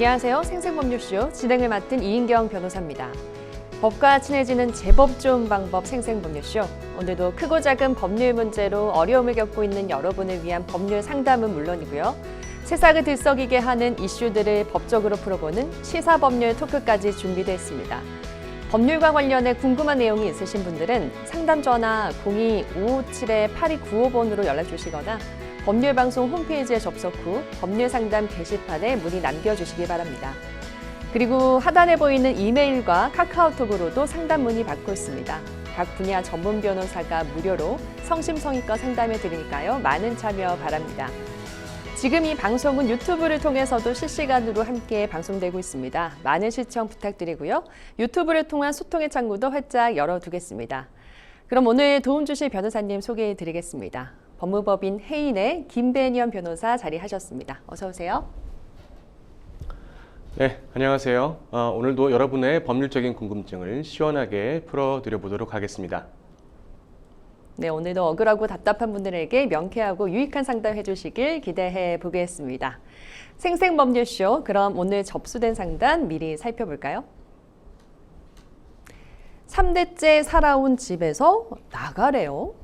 안녕하세요. 생생법률쇼 진행을 맡은 이인경 변호사입니다. 법과 친해지는 제법 좋은 방법 생생법률쇼. 오늘도 크고 작은 법률 문제로 어려움을 겪고 있는 여러분을 위한 법률 상담은 물론이고요. 세상을 들썩이게 하는 이슈들을 법적으로 풀어보는 시사법률 토크까지 준비되어 있습니다. 법률과 관련해 궁금한 내용이 있으신 분들은 상담 전화 02-557-8295번으로 연락 주시거나 법률방송 홈페이지에 접속 후 법률상담 게시판에 문의 남겨주시기 바랍니다. 그리고 하단에 보이는 이메일과 카카오톡으로도 상담 문의 받고 있습니다. 각 분야 전문 변호사가 무료로 성심성의껏 상담해 드리니까요. 많은 참여 바랍니다. 지금 이 방송은 유튜브를 통해서도 실시간으로 함께 방송되고 있습니다. 많은 시청 부탁드리고요. 유튜브를 통한 소통의 창구도 활짝 열어두겠습니다. 그럼 오늘 도움 주실 변호사님 소개해 드리겠습니다. 법무법인 해인의 김배년 변호사 자리하셨습니다. 어서 오세요. 네, 안녕하세요. 오늘도 여러분의 법률적인 궁금증을 시원하게 풀어드려 보도록 하겠습니다. 네, 오늘도 억울하고 답답한 분들에게 명쾌하고 유익한 상담 해주시길 기대해 보겠습니다. 생생법률쇼, 그럼 오늘 접수된 상담 미리 살펴볼까요? 3대째 살아온 집에서 나가래요.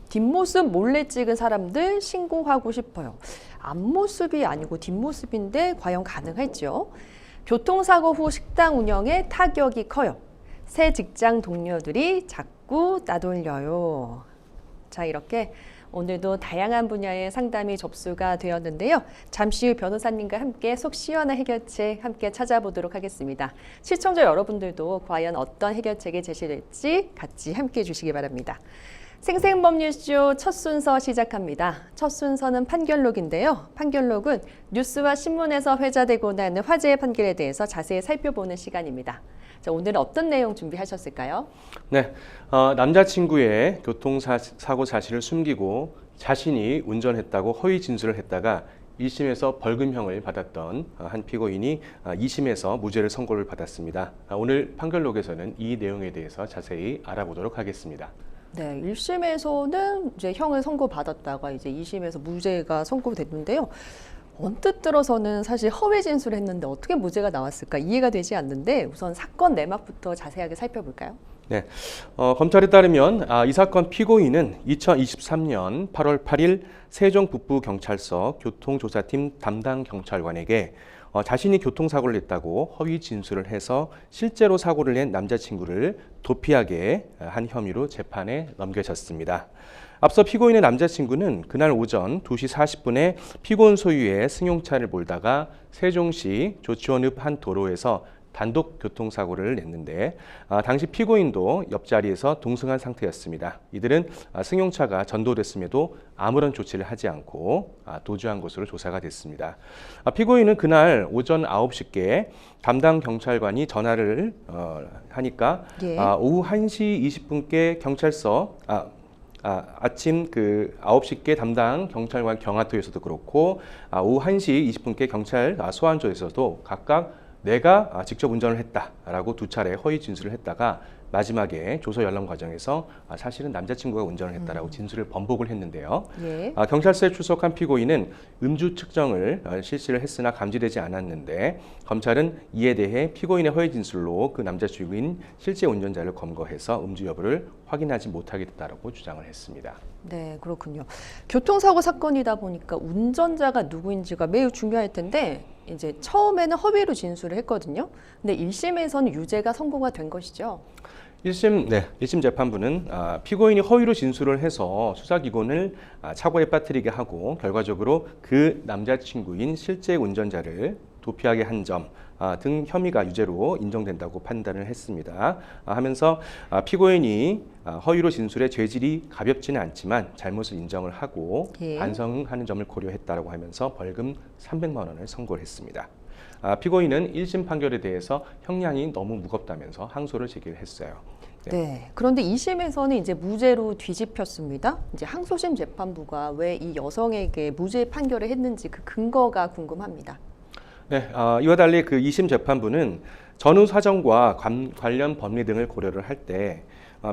뒷모습 몰래 찍은 사람들 신고하고 싶어요. 앞모습이 아니고 뒷모습인데 과연 가능할지요? 교통사고 후 식당 운영에 타격이 커요. 새 직장 동료들이 자꾸 따돌려요. 자, 이렇게 오늘도 다양한 분야의 상담이 접수가 되었는데요. 잠시 후 변호사님과 함께 속 시원한 해결책 함께 찾아보도록 하겠습니다. 시청자 여러분들도 과연 어떤 해결책이 제시될지 같이 함께 해주시기 바랍니다. 생생법률쇼 첫 순서 시작합니다. 첫 순서는 판결록인데요. 판결록은 뉴스와 신문에서 회자되고 나는 화제의 판결에 대해서 자세히 살펴보는 시간입니다. 자, 오늘은 어떤 내용 준비하셨을까요? 네, 남자친구의 교통사고 사실을 숨기고 자신이 운전했다고 허위 진술을 했다가 1심에서 벌금형을 받았던 한 피고인이 2심에서 무죄를 선고를 받았습니다. 오늘 판결록에서는 이 내용에 대해서 자세히 알아보도록 하겠습니다. 네, 1심에서는 이제 형을 선고받았다가 이제 2심에서 무죄가 선고됐는데요. 언뜻 들어서는 사실 허위 진술을 했는데 어떻게 무죄가 나왔을까 이해가 되지 않는데 우선 사건 내막부터 자세하게 살펴볼까요? 네, 검찰에 따르면 이 사건 피고인은 2023년 8월 8일 세종북부경찰서 교통조사팀 담당 경찰관에게 자신이 교통사고를 냈다고 허위 진술을 해서 실제로 사고를 낸 남자친구를 도피하게 한 혐의로 재판에 넘겨졌습니다. 앞서 피고인의 남자친구는 그날 오전 2시 40분에 피고인 소유의 승용차를 몰다가 세종시 조치원읍 한 도로에서 단독 교통사고를 냈는데 당시 피고인도 옆자리에서 동승한 상태였습니다. 이들은 승용차가 전도됐음에도 아무런 조치를 하지 않고 도주한 것으로 조사가 됐습니다. 피고인은 그날 오전 9시께 담당 경찰관이 전화를 하니까 오후 1시 20분께 경찰서 아침 9시께 담당 경찰관 경화토에서도 그렇고 오후 1시 20분께 경찰 소환조에서도 각각 내가 직접 운전을 했다라고 두 차례 허위 진술을 했다가 마지막에 조서 연람 과정에서 사실은 남자친구가 운전을 했다라고 진술을 번복을 했는데요. 예. 경찰서에 출석한 피고인은 음주 측정을 실시를 했으나 감지되지 않았는데 검찰은 이에 대해 피고인의 허위 진술로 그 남자친구인 실제 운전자를 검거해서 음주 여부를 확인하지 못하게 됐다라고 주장을 했습니다. 네, 그렇군요. 교통사고 사건이다 보니까 운전자가 누구인지가 매우 중요할 텐데 이제 처음에는 허위로 진술을 했거든요. 근데 1심에서는 유죄가 선고가 된 것이죠. 1심 재판부는 피고인이 허위로 진술을 해서 수사기관을 착오에 빠뜨리게 하고 결과적으로 그 남자친구인 실제 운전자를 도피하게 한 점 등 혐의가 유죄로 인정된다고 판단을 했습니다. 하면서 피고인이 허위로 진술의 죄질이 가볍지는 않지만 잘못을 인정을 하고 반성하는 점을 고려했다고 하면서 벌금 300만 원을 선고를 했습니다. 피고인은 1심 판결에 대해서 형량이 너무 무겁다면서 항소를 제기를 했어요. 네. 그런데 2심에서는 이제 무죄로 뒤집혔습니다. 이제 항소심 재판부가 왜 이 여성에게 무죄 판결을 했는지 그 근거가 궁금합니다. 네, 이와 달리 그 2심 재판부는 전후 사정과 관련 법리 등을 고려를 할 때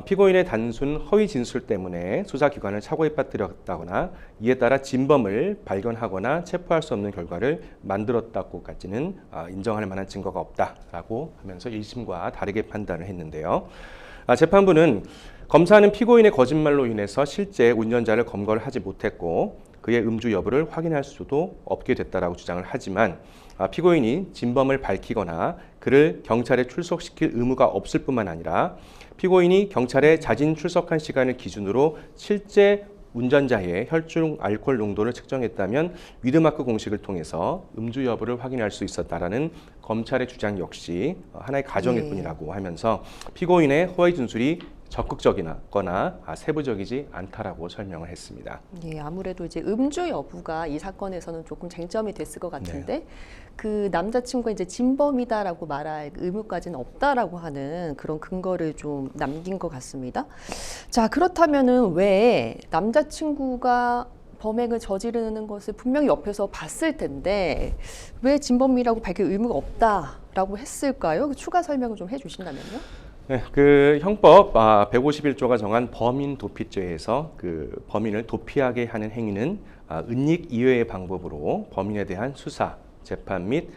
피고인의 단순 허위 진술 때문에 수사기관을 착오에 빠뜨렸다거나 이에 따라 진범을 발견하거나 체포할 수 없는 결과를 만들었다고까지는 인정할 만한 증거가 없다라고 하면서 1심과 다르게 판단을 했는데요. 재판부는 검사는 피고인의 거짓말로 인해서 실제 운전자를 검거를 하지 못했고 그의 음주 여부를 확인할 수도 없게 됐다라고 주장을 하지만 피고인이 진범을 밝히거나 그를 경찰에 출석시킬 의무가 없을 뿐만 아니라 피고인이 경찰에 자진 출석한 시간을 기준으로 실제 운전자의 혈중 알코올 농도를 측정했다면 위드마크 공식을 통해서 음주 여부를 확인할 수 있었다라는 검찰의 주장 역시 하나의 가정일 뿐이라고 하면서 피고인의 허위 진술이 적극적이거나 세부적이지 않다라고 설명을 했습니다. 예, 아무래도 이제 음주 여부가 이 사건에서는 조금 쟁점이 됐을 것 같은데 그 남자친구가 이제 진범이다라고 말할 의무까지는 없다라고 하는 그런 근거를 좀 남긴 것 같습니다. 자, 그렇다면은 왜 남자친구가 범행을 저지르는 것을 분명히 옆에서 봤을 텐데 왜 진범이라고 밝힐 의무가 없다라고 했을까요? 추가 설명을 좀 해주신다면요. 네, 그 형법 151조가 정한 범인 도피죄에서 그 범인을 도피하게 하는 행위는 은닉 이외의 방법으로 범인에 대한 수사, 재판 및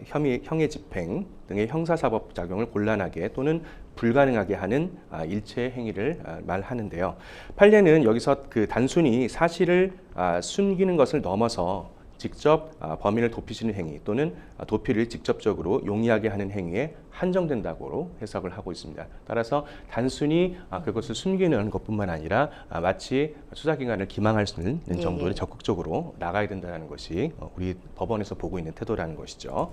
형의 집행 등의 형사사법 작용을 곤란하게 또는 불가능하게 하는 일체의 행위를 말하는데요. 판례는 여기서 그 단순히 사실을 숨기는 것을 넘어서 직접 범인을 도피시는 행위 또는 도피를 직접적으로 용이하게 하는 행위에 한정된다고 해석을 하고 있습니다. 따라서 단순히 그것을 숨기는 것뿐만 아니라 마치 수사기관을 기망할 수 있는 정도로 적극적으로 나가야 된다는 것이 우리 법원에서 보고 있는 태도라는 것이죠.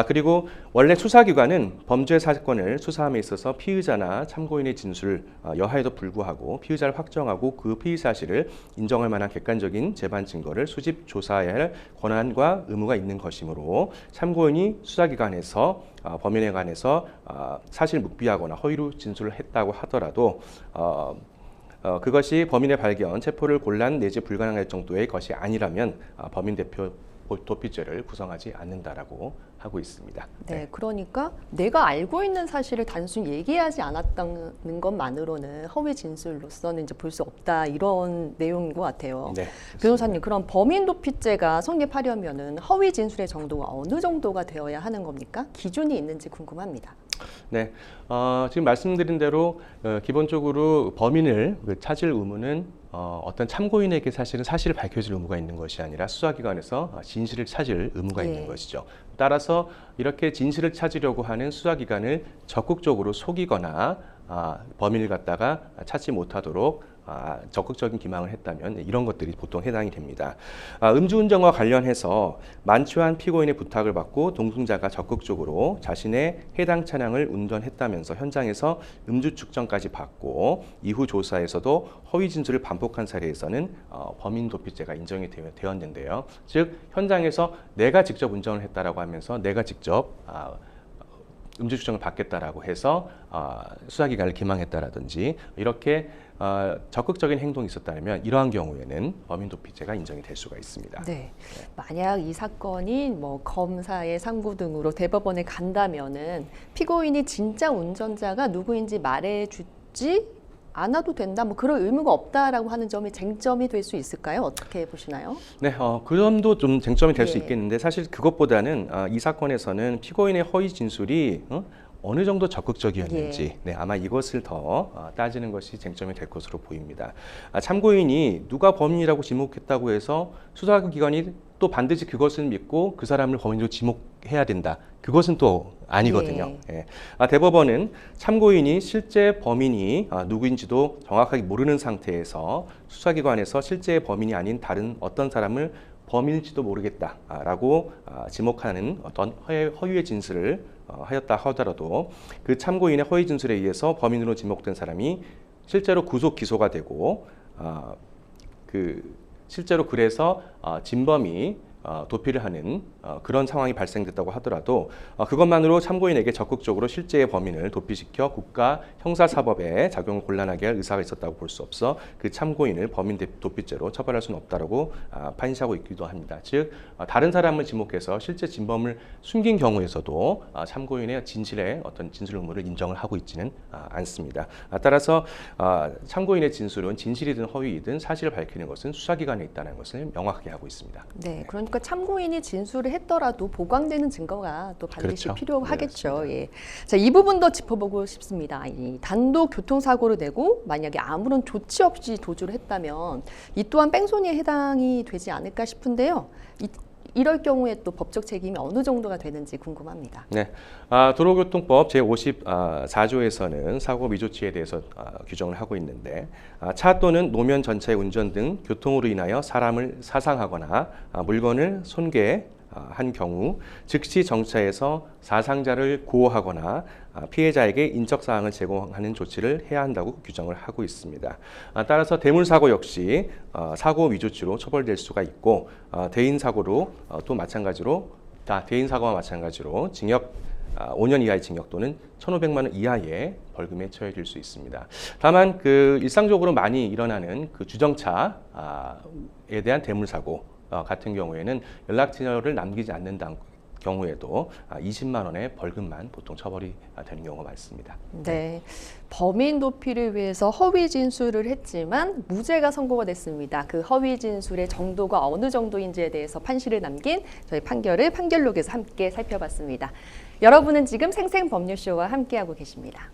그리고 원래 수사기관은 범죄 사건을 수사함에 있어서 피의자나 참고인의 진술 여하에도 불구하고 피의자를 확정하고 그 피의 사실을 인정할 만한 객관적인 재반 증거를 수집 조사해야 할 권한과 의무가 있는 것이므로 참고인이 수사기관에서 범인에 관해서 사실 묵비하거나 허위로 진술을 했다고 하더라도 그것이 범인의 발견, 체포를 곤란 내지 불가능할 정도의 것이 아니라면 범인 대표 도피죄를 구성하지 않는다라고 하고 있습니다. 네, 그러니까 내가 알고 있는 사실을 단순히 얘기하지 않았다는 것만으로는 허위 진술로서는 이제 볼 수 없다 이런 내용인 것 같아요. 네, 변호사님, 그럼 범인 도피죄가 성립하려면은 허위 진술의 정도가 어느 정도가 되어야 하는 겁니까? 기준이 있는지 궁금합니다. 네, 지금 말씀드린 대로 기본적으로 범인을 찾을 의무는 어떤 참고인에게 사실은 사실을 밝혀줄 의무가 있는 것이 아니라 수사기관에서 진실을 찾을 의무가 있는 것이죠. 따라서 이렇게 진실을 찾으려고 하는 수사기관을 적극적으로 속이거나 범인을 갖다가 찾지 못하도록 적극적인 기망을 했다면 이런 것들이 보통 해당이 됩니다. 음주운전과 관련해서 만취한 피고인의 부탁을 받고 동승자가 적극적으로 자신의 해당 차량을 운전했다면서 현장에서 음주 측정까지 받고 이후 조사에서도 허위 진술을 반복한 사례에서는 범인 도피죄가 인정이 되었는데요. 즉 현장에서 내가 직접 운전을 했다라고 하면서 내가 직접 음주 측정을 받겠다라고 해서 수사기관을 기망했다라든지 이렇게 적극적인 행동이 있었다면 이러한 경우에는 범인 도피죄가 인정이 될 수가 있습니다. 네, 만약 이 사건이 뭐 검사의 상부 등으로 대법원에 간다면은 피고인이 진짜 운전자가 누구인지 말해주지 않아도 된다, 뭐 그럴 의무가 없다라고 하는 점이 쟁점이 될 수 있을까요? 어떻게 보시나요? 네, 그 점도 좀 쟁점이 될 수 있겠는데 사실 그것보다는 이 사건에서는 피고인의 허위 진술이 어느 정도 적극적이었는지 아마 이것을 더 따지는 것이 쟁점이 될 것으로 보입니다. 참고인이 누가 범인이라고 지목했다고 해서 수사기관이 또 반드시 그것을 믿고 그 사람을 범인으로 지목해야 된다. 그것은 또 아니거든요. 대법원은 참고인이 실제 범인이 누구인지도 정확하게 모르는 상태에서 수사기관에서 실제 범인이 아닌 다른 어떤 사람을 범인일지도 모르겠다라고 지목하는 어떤 허위의 진술을 하였다 하더라도 그 참고인의 허위 진술에 의해서 범인으로 지목된 사람이 실제로 구속 기소가 되고 실제로 그래서 진범이 도피를 하는 그런 상황이 발생됐다고 하더라도 그것만으로 참고인에게 적극적으로 실제의 범인을 도피시켜 국가 형사사법에 작용을 곤란하게 할 의사가 있었다고 볼 수 없어 그 참고인을 범인 도피죄로 처벌할 수는 없다라고 판시하고 있기도 합니다. 즉 다른 사람을 지목해서 실제 진범을 숨긴 경우에서도 참고인의 진실의 어떤 진술 의무를 인정을 하고 있지는 않습니다. 따라서 참고인의 진술은 진실이든 허위이든 사실을 밝히는 것은 수사기관에 있다는 것을 명확하게 하고 있습니다. 네, 그러니까 참고인이 진술을 했더라도 보강되는 증거가 또 반드시 그렇죠. 필요하겠죠. 네, 예. 자, 이 부분도 짚어보고 싶습니다. 이 단독 교통사고를 내고 만약에 아무런 조치 없이 도주를 했다면 이 또한 뺑소니에 해당이 되지 않을까 싶은데요. 이럴 경우에 또 법적 책임이 어느 정도가 되는지 궁금합니다. 네, 도로교통법 제54조에서는 사고 미조치에 대해서 규정을 하고 있는데 차 또는 노면 전차의 운전 등 교통으로 인하여 사람을 사상하거나 물건을 손괴한 경우 즉시 정차해서 사상자를 구호하거나 피해자에게 인적사항을 제공하는 조치를 해야 한다고 규정을 하고 있습니다. 따라서 대물사고 역시 사고 위조치로 처벌될 수가 있고 대인사고로 또 마찬가지로 대인사고와 마찬가지로 징역 5년 이하의 징역 또는 1,500만 원 이하의 벌금에 처해질 수 있습니다. 다만 그 일상적으로 많이 일어나는 그 주정차에 대한 대물사고 같은 경우에는 연락처를 남기지 않는 경우에도 20만 원의 벌금만 보통 처벌이 되는 경우가 많습니다. 네, 범인 도피를 위해서 허위 진술을 했지만 무죄가 선고가 됐습니다. 그 허위 진술의 정도가 어느 정도인지에 대해서 판시를 남긴 저희 판결을 판결록에서 함께 살펴봤습니다. 여러분은 지금 생생법률쇼와 함께하고 계십니다.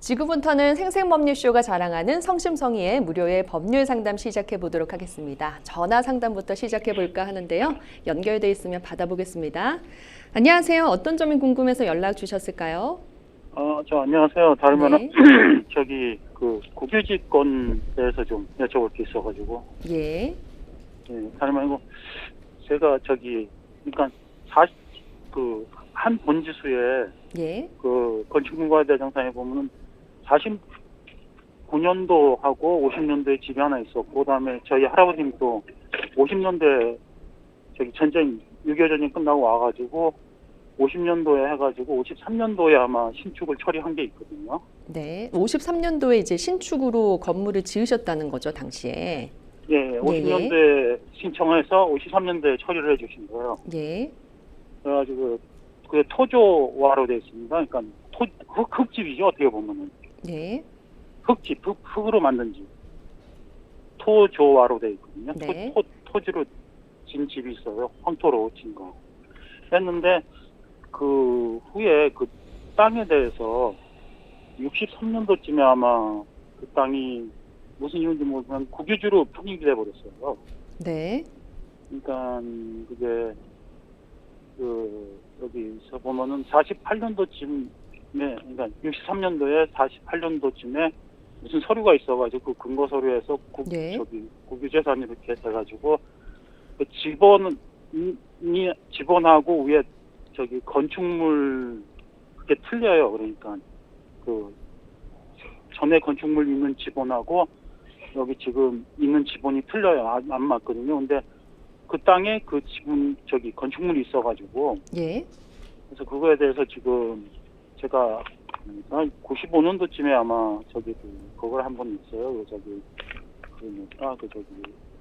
지금부터는 생생법률쇼가 자랑하는 성심성의의 무료의 법률 상담 시작해 보도록 하겠습니다. 전화 상담부터 시작해 볼까 하는데요. 연결돼 있으면 받아보겠습니다. 안녕하세요. 어떤 점이 궁금해서 연락 주셨을까요? 저 안녕하세요. 다름 아니라 네. 저기 그 국유지권 대해서 좀 여쭤볼 게 있어가지고. 예. 예, 다름 아니고 제가 저기 그러니까 한 본지수에 예. 그 건축물과 대장상에 보면은 49년도하고 50년도에 집이 하나 있었고, 그다음에 저희 할아버님 또 50년대 저기 전쟁 6.25 전쟁 끝나고 와가지고 50년도에 해가지고 53년도에 아마 신축을 처리한 게 있거든요. 네. 53년도에 이제 신축으로 건물을 지으셨다는 거죠, 당시에. 예, 50년도에 신청해서 53년도에 처리를 해주신 거예요. 예. 그래가지고 그게 토조화로 되어 있습니다. 그러니까 흙집이죠, 어떻게 보면은. 예. 흙집, 흙으로 만든 집. 토조화로 되어 있거든요. 네. 토지로 진 집이 있어요. 황토로 진 거. 했는데 그 후에 그 땅에 대해서 63년도쯤에 아마 그 땅이 무슨 이유인지 모르지만 국유지로 편입이 돼버렸어요. 네. 그러니까 그게 그 여기서 보면은 48년도쯤에, 그러니까 63년도에 48년도쯤에 무슨 서류가 있어가지고 그 근거 서류에서 네. 국유재산 이렇게 돼가지고 그 지번하고 위에 저기 건축물 그게 틀려요. 그러니까 그 전에 건축물 있는 지번하고 여기 지금 있는 지번이 틀려요. 안 맞거든요. 근데 그 땅에 그 지분 저기 건축물이 있어가지고 예. 그래서 그거에 대해서 지금 제가 95년도쯤에 아마 저기 그걸 한번 했어요. 그 저기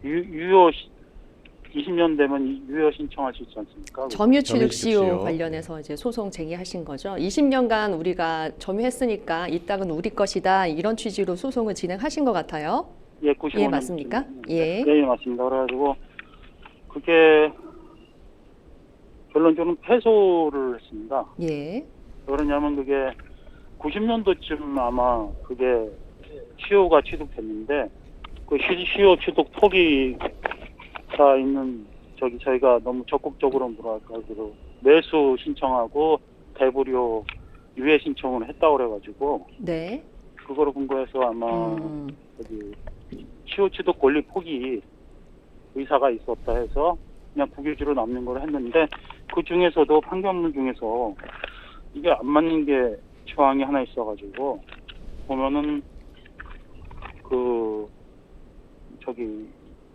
유효 20년 되면 유효 신청할 수 있지 않습니까? 점유취득 시효 점유취득 시효. 관련해서 이제 소송 제기하신 거죠. 20년간 우리가 점유했으니까 이 땅은 우리 것이다 이런 취지로 소송을 진행하신 것 같아요. 예, 95년. 예, 맞습니까? 예. 예, 맞습니다. 그래가지고 그게 결론적으로 패소를 했습니다. 예. 그러냐면 그게 90년도쯤 아마 그게 시효가 취득됐는데 그 시효 취득 토기가 있는 저희가 너무 적극적으로 뭐랄까 그 매수 신청하고 대부료 유예 신청을 했다고 그래가지고 네. 그거로 근거해서 아마 음. 저기 시효 취득 권리 포기 의사가 있었다 해서 그냥 국유지로 남는 걸 했는데 그 중에서도 판결문 중에서 이게 안 맞는 게 조항이 하나 있어가지고 보면은 그 저기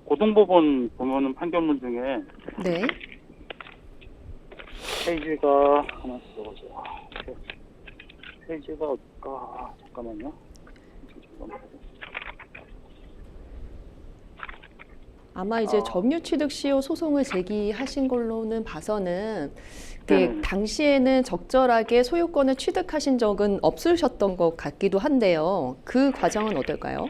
고등법원 보면은 판결문 중에 네. 페이지가 하나 써보세요. 페이지가 어딜까? 잠깐만요. 아마 이제 점유취득 시효 소송을 제기하신 걸로는 봐서는 당시에는 적절하게 소유권을 취득하신 적은 없으셨던 것 같기도 한데요. 그 과정은 어떨까요?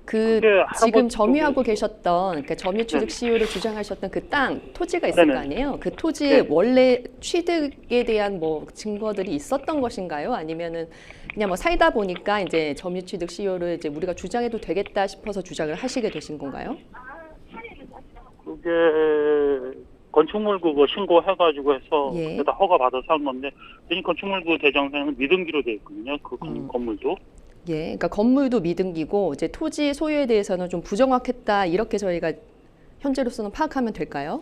그 지금 점유하고 계셨던 그러니까 점유취득 시효를 주장하셨던 그 땅 토지가 있을 거 아니에요? 그 토지의 원래 취득에 대한 뭐 증거들이 있었던 것인가요? 아니면은 그냥 뭐 살다 보니까 이제 점유취득 시효를 이제 우리가 주장해도 되겠다 싶어서 주장을 하시게 되신 건가요? 그게 건축물 그거 신고해가지고 해서 그다 허가 받아서 한 건데, 이 건축물 그 대장사는 미등기로 돼 있거든요. 그 건물도. 예, 그러니까 건물도 미등기고 이제 토지 소유에 대해서는 좀 부정확했다 이렇게 저희가 현재로서는 파악하면 될까요?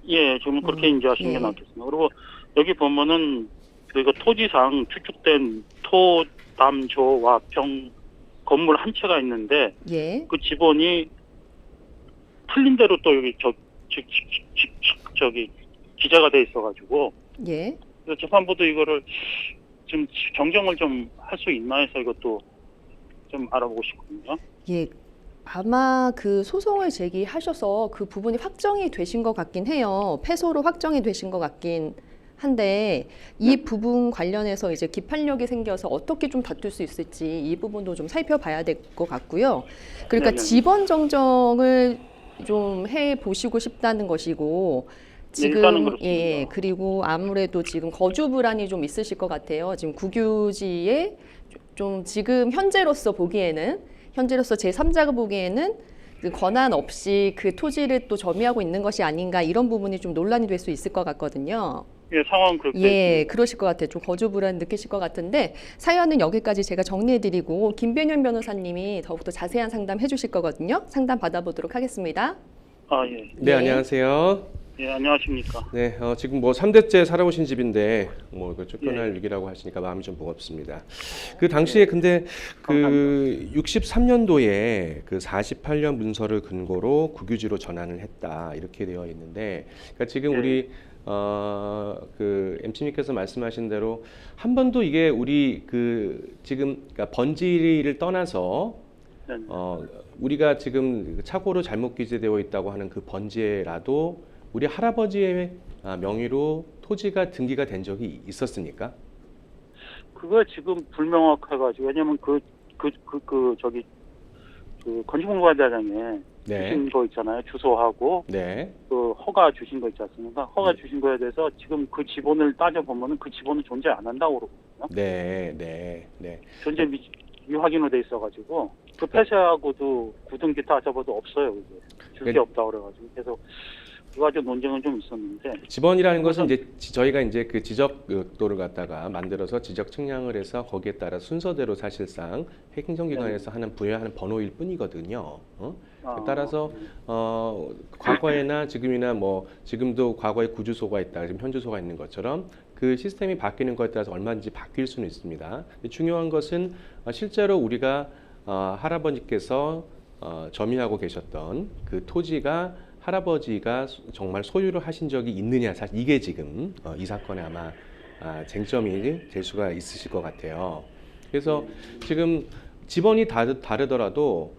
예, 지금 그렇게 인지하시는 게 낫겠습니다. 그리고 여기 보면은 저희가 토지상 추측된 토, 담, 조, 와, 병 건물 한 채가 있는데 그 지번이 틀린 대로 또 여기 저기 기재가 돼 있어가지고 그래서 재판부도 이거를 좀 정정을 좀 할 수 있나 해서 이것도 좀 알아보고 싶거든요. 예, 아마 그 소송을 제기하셔서 그 부분이 확정이 되신 것 같긴 해요. 패소로 확정이 되신 것 같긴 한데 이 부분 관련해서 이제 기판력이 생겨서 어떻게 좀 다툴 수 있을지 이 부분도 좀 살펴봐야 될 것 같고요. 그러니까 지번 정정을 좀 해 보시고 싶다는 것이고 지금 그리고 아무래도 지금 거주 불안이 좀 있으실 것 같아요. 지금 국유지에 좀 지금 현재로서 제3자가 보기에는 그 권한 없이 그 토지를 또 점유하고 있는 것이 아닌가 이런 부분이 좀 논란이 될 수 있을 것 같거든요. 예, 상황 그렇게. 그러실 것 같아요. 좀 거주 불안 느끼실 것 같은데 사연은 여기까지 제가 정리해드리고 김변현 변호사님이 더욱더 자세한 상담 해주실 거거든요. 상담 받아보도록 하겠습니다. 네, 안녕하세요. 예, 안녕하십니까. 네, 지금 뭐 3대째 살아오신 집인데 뭐 이거 쫓겨날 위기라고 하시니까 마음이 좀 무겁습니다. 그 당시에 근데 그 63년도에 그 48년 문서를 근거로 국유지로 전환을 했다 이렇게 되어 있는데, 그러니까 지금 우리 그 MC님께서 말씀하신 대로 한 번도 이게 우리 그 지금 그러니까 번지를 떠나서 우리가 지금 착오로 잘못 기재되어 있다고 하는 그 번지에라도 우리 할아버지의 명의로 토지가 등기가 된 적이 있었습니까? 그거 지금 불명확해가지고, 왜냐면 그 건축물관리단장에 주신 거 있잖아요. 주소하고 그 허가 주신 거 있지 않습니까? 허가 주신 거에 대해서 지금 그 지번을 따져보면은 그 지번은 존재 안 한다고 그러거든요. 존재 미확인으로 돼 있어가지고 그 폐쇄하고도 구등기 따져봐도 없어요. 줄 게 없다고 그래가지고 계속 그 가지고 논쟁은 좀 있었는데, 지번이라는 것은 이제 저희가 이제 그 지적도를 갖다가 만들어서 지적 측량을 해서 거기에 따라 순서대로 사실상 행정기관에서 부여하는 번호일 뿐이거든요. 따라서 과거에나 지금이나 뭐 지금도 과거에 구주소가 있다, 지금 현주소가 있는 것처럼 그 시스템이 바뀌는 것에 따라서 얼마든지 바뀔 수는 있습니다. 중요한 것은 실제로 우리가 할아버지께서 점유하고 계셨던 그 토지가 할아버지가 정말 소유를 하신 적이 있느냐, 사실 이게 지금 이 사건에 아마 쟁점이 될 수가 있으실 것 같아요. 그래서 지금 지번이 다르더라도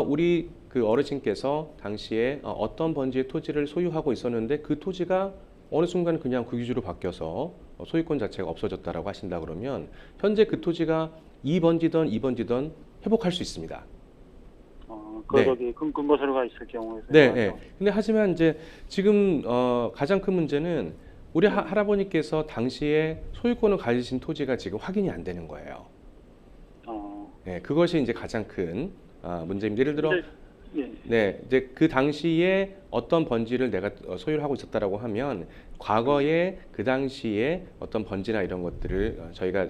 우리 그 어르신께서 당시에 어떤 번지의 토지를 소유하고 있었는데 그 토지가 어느 순간 그냥 국유지로 바뀌어서 소유권 자체가 없어졌다라고 하신다 그러면 현재 그 토지가 2번지든 2번지든 회복할 수 있습니다. 저기 근거 서류가 있을 경우에서. 근데 하지만 이제 지금 가장 큰 문제는 우리 할아버님께서 당시에 소유권을 가지신 토지가 지금 확인이 안 되는 거예요. 그것이 이제 가장 큰 문제입니다. 예를 들어 예. 네, 이제 그 당시에 어떤 번지를 내가 소유를 하고 있었다라고 하면 과거에 그 당시에 어떤 번지나 이런 것들을 저희가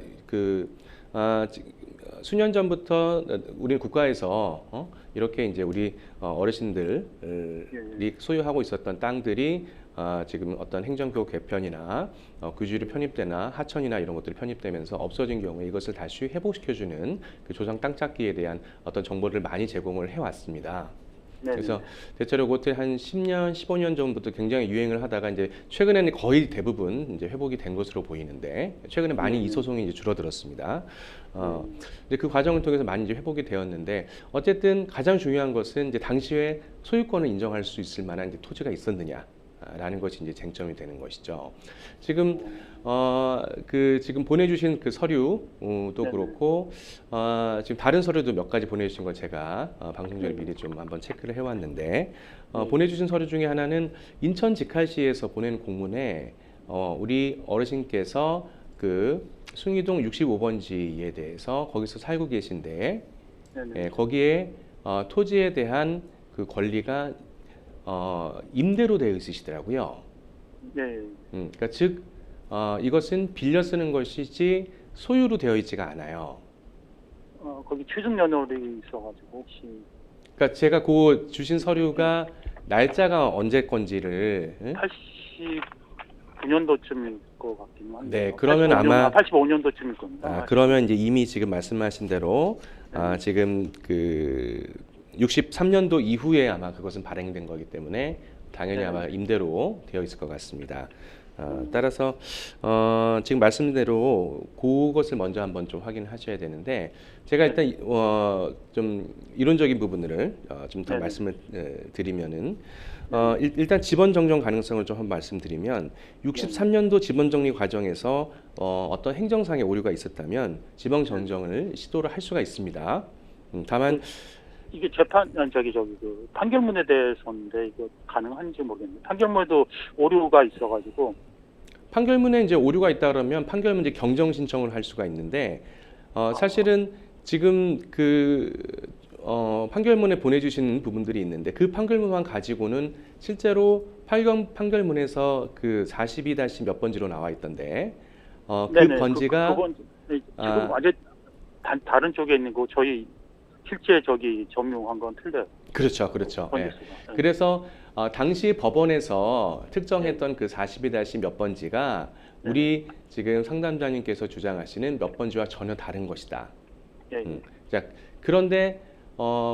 수년 전부터 우리 국가에서 이렇게 이제 우리 어르신들이 소유하고 있었던 땅들이 지금 어떤 행정구 개편이나 구주로 편입되나 하천이나 이런 것들이 편입되면서 없어진 경우에 이것을 다시 회복시켜주는 그 조정 땅 찾기에 대한 어떤 정보를 많이 제공을 해왔습니다. 네네. 그래서 대체로 그것들 한 10년, 15년 전부터 굉장히 유행을 하다가 이제 최근에는 거의 대부분 이제 회복이 된 것으로 보이는데 최근에 많이 이 소송이 이제 줄어들었습니다. 이제 그 과정을 통해서 많이 이제 회복이 되었는데 어쨌든 가장 중요한 것은 이제 당시에 소유권을 인정할 수 있을 만한 이제 토지가 있었느냐라는 것이 이제 쟁점이 되는 것이죠. 지금 지금 보내주신 그 서류도 네네. 그렇고 지금 다른 서류도 몇 가지 보내주신 걸 제가 방송 전에 미리 좀 한번 체크를 해왔는데 보내주신 서류 중에 하나는 인천 직할시에서 보낸 공문에 우리 어르신께서 그 숭이동 65번지에 대해서 거기서 살고 계신데 네네. 거기에 토지에 대한 그 권리가 임대로 되어 있으시더라고요. 네. 그러니까 즉 이것은 빌려 쓰는 것이지 소유로 되어 있지가 않아요. 거기 취득 연월이 있어가지고 혹시 그러니까 제가 그 주신 서류가 날짜가 언제 건지를 89년도쯤일 것 같긴 한데. 네, 그러면 아마 85년도쯤일 겁니다. 그러면 이제 이미 지금 말씀하신 대로 지금 그 63년도 이후에 아마 그것은 발행된 거기 때문에 당연히 네. 아마 임대로 되어 있을 것 같습니다. 따라서 지금 말씀대로 그것을 먼저 한번 좀 확인하셔야 되는데 제가 일단 좀 이론적인 부분을 좀 더 네네. 말씀을 드리면은 일단 지번 정정 가능성을 좀 한번 말씀드리면 63년도 지번 정리 과정에서 어떤 행정상의 오류가 있었다면 지번 정정을 시도를 할 수가 있습니다. 다만 이게 그 판결문에 대해서인데 이거 가능한지 모르겠네요. 판결문에도 오류가 있어가지고. 판결문에 이제 오류가 있다 그러면 판결문 이제 경정 신청을 할 수가 있는데 사실은 지금 판결문에 보내주신 부분들이 있는데 그 판결문만 가지고는 실제로 판결문에서 그 42- 몇 번지로 나와 있던데 그 네네. 번지가 지금 아직 다른 쪽에 있는 거 저희 실제 점유한 건 틀려요. 그렇죠. 예. 번지수가. 그래서 당시 법원에서 특정했던 그 42- 몇 번지가 우리 지금 상담자님께서 주장하시는 몇 번지와 전혀 다른 것이다. 예. 자, 그런데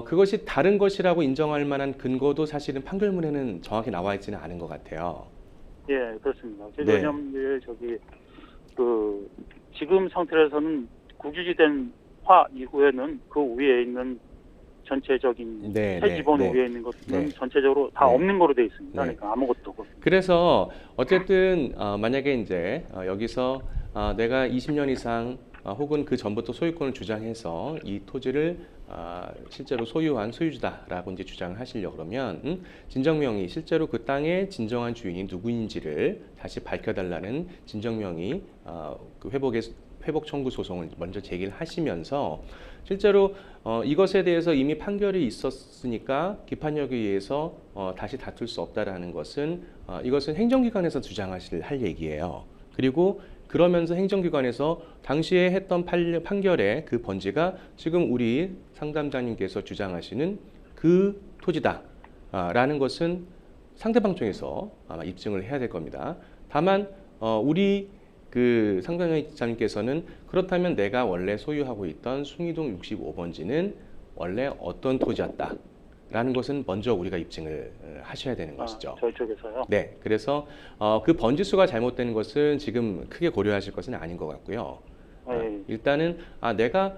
그것이 다른 것이라고 인정할 만한 근거도 사실은 판결문에는 정확히 나와 있지는 않은 것 같아요. 예, 그렇습니다. 네. 왜냐하면 지금 상태에서는 국유지된 화 이후에는 그 위에 있는 전체적인 네, 새 기본 네. 위에 있는 것들은 네. 전체적으로 다 네. 없는 거로 되어 있습니다. 네. 그러니까 아무것도 없고. 그래서 어쨌든 만약에 이제 여기서 내가 20년 이상 혹은 그 전부터 소유권을 주장해서 이 토지를 실제로 소유한 소유주다라고 이제 주장을 하시려 그러면 진정명의 실제로 그 땅의 진정한 주인이 누구인지를 다시 밝혀달라는 진정명의 그 회복 청구 소송을 먼저 제기를 하시면서 실제로 이것에 대해서 이미 판결이 있었으니까 기판력에 의해서 다시 다툴 수 없다라는 것은 이것은 행정기관에서 할 얘기예요. 그리고 그러면서 행정기관에서 당시에 했던 판결의 그 번지가 지금 우리 상담자님께서 주장하시는 그 토지다라는 것은 상대방 쪽에서 아마 입증을 해야 될 겁니다. 다만 우리 그 상담자님께서는 그렇다면 내가 원래 소유하고 있던 숭이동 65번지는 원래 어떤 토지였다 라는 것은 먼저 우리가 입증을 하셔야 되는 것이죠. 저희 쪽에서요? 네, 그래서 그 번지 수가 잘못된 것은 지금 크게 고려하실 것은 아닌 것 같고요. 예. 일단은 내가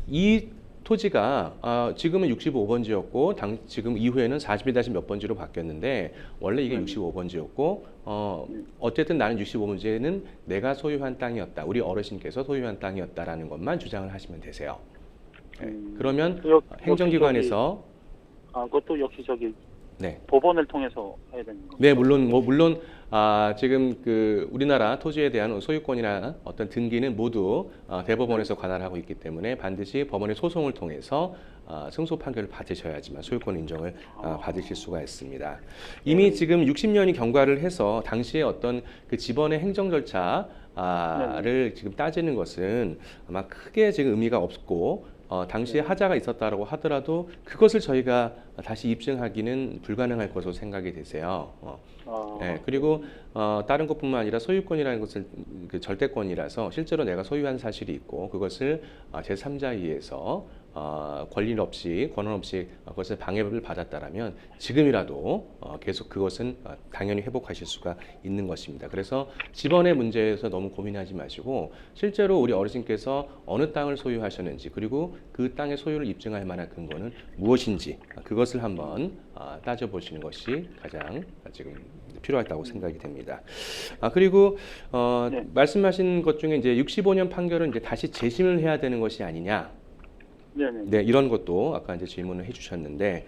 이 토지가 지금은 65번지였고 지금 이후에는 41- 몇 번지로 바뀌었는데 원래 이게 65번지였고 어쨌든 나는 65번지는 내가 소유한 땅이었다. 우리 어르신께서 소유한 땅이었다라는 것만 주장을 하시면 되세요. 네. 그러면 행정기관에서 그것도 역시 네. 법원을 통해서 해야 되는 겁니다. 네, 물론 지금 그 우리나라 토지에 대한 소유권이나 어떤 등기는 모두 대법원에서 관할하고 있기 때문에 반드시 법원의 소송을 통해서 승소 판결을 받으셔야지만 소유권 인정을 받으실 수가 있습니다. 이미 지금 60년이 경과를 해서 당시에 어떤 그 집원의 행정 절차를 지금 따지는 것은 아마 크게 지금 의미가 없고 당시에 하자가 있었다라고 하더라도 그것을 저희가 다시 입증하기는 불가능할 것으로 생각이 되세요. 네, 그리고 다른 것뿐만 아니라 소유권이라는 것은 그 절대권이라서 실제로 내가 소유한 사실이 있고 그것을 제3자에 의해서 권리 없이 권한 없이 그것을 방해를 받았다라면 지금이라도 계속 그것은 당연히 회복하실 수가 있는 것입니다. 그래서 집원의 문제에서 너무 고민하지 마시고 실제로 우리 어르신께서 어느 땅을 소유하셨는지 그리고 그 땅의 소유를 입증할 만한 근거는 무엇인지 그것을 한번 따져보시는 것이 가장 지금 필요하다고 생각이 됩니다. 그리고 네. 말씀하신 것 중에 이제 65년 판결은 이제 다시 재심을 해야 되는 것이 아니냐. 네네. 네, 이런 것도 아까 이제 질문을 해주셨는데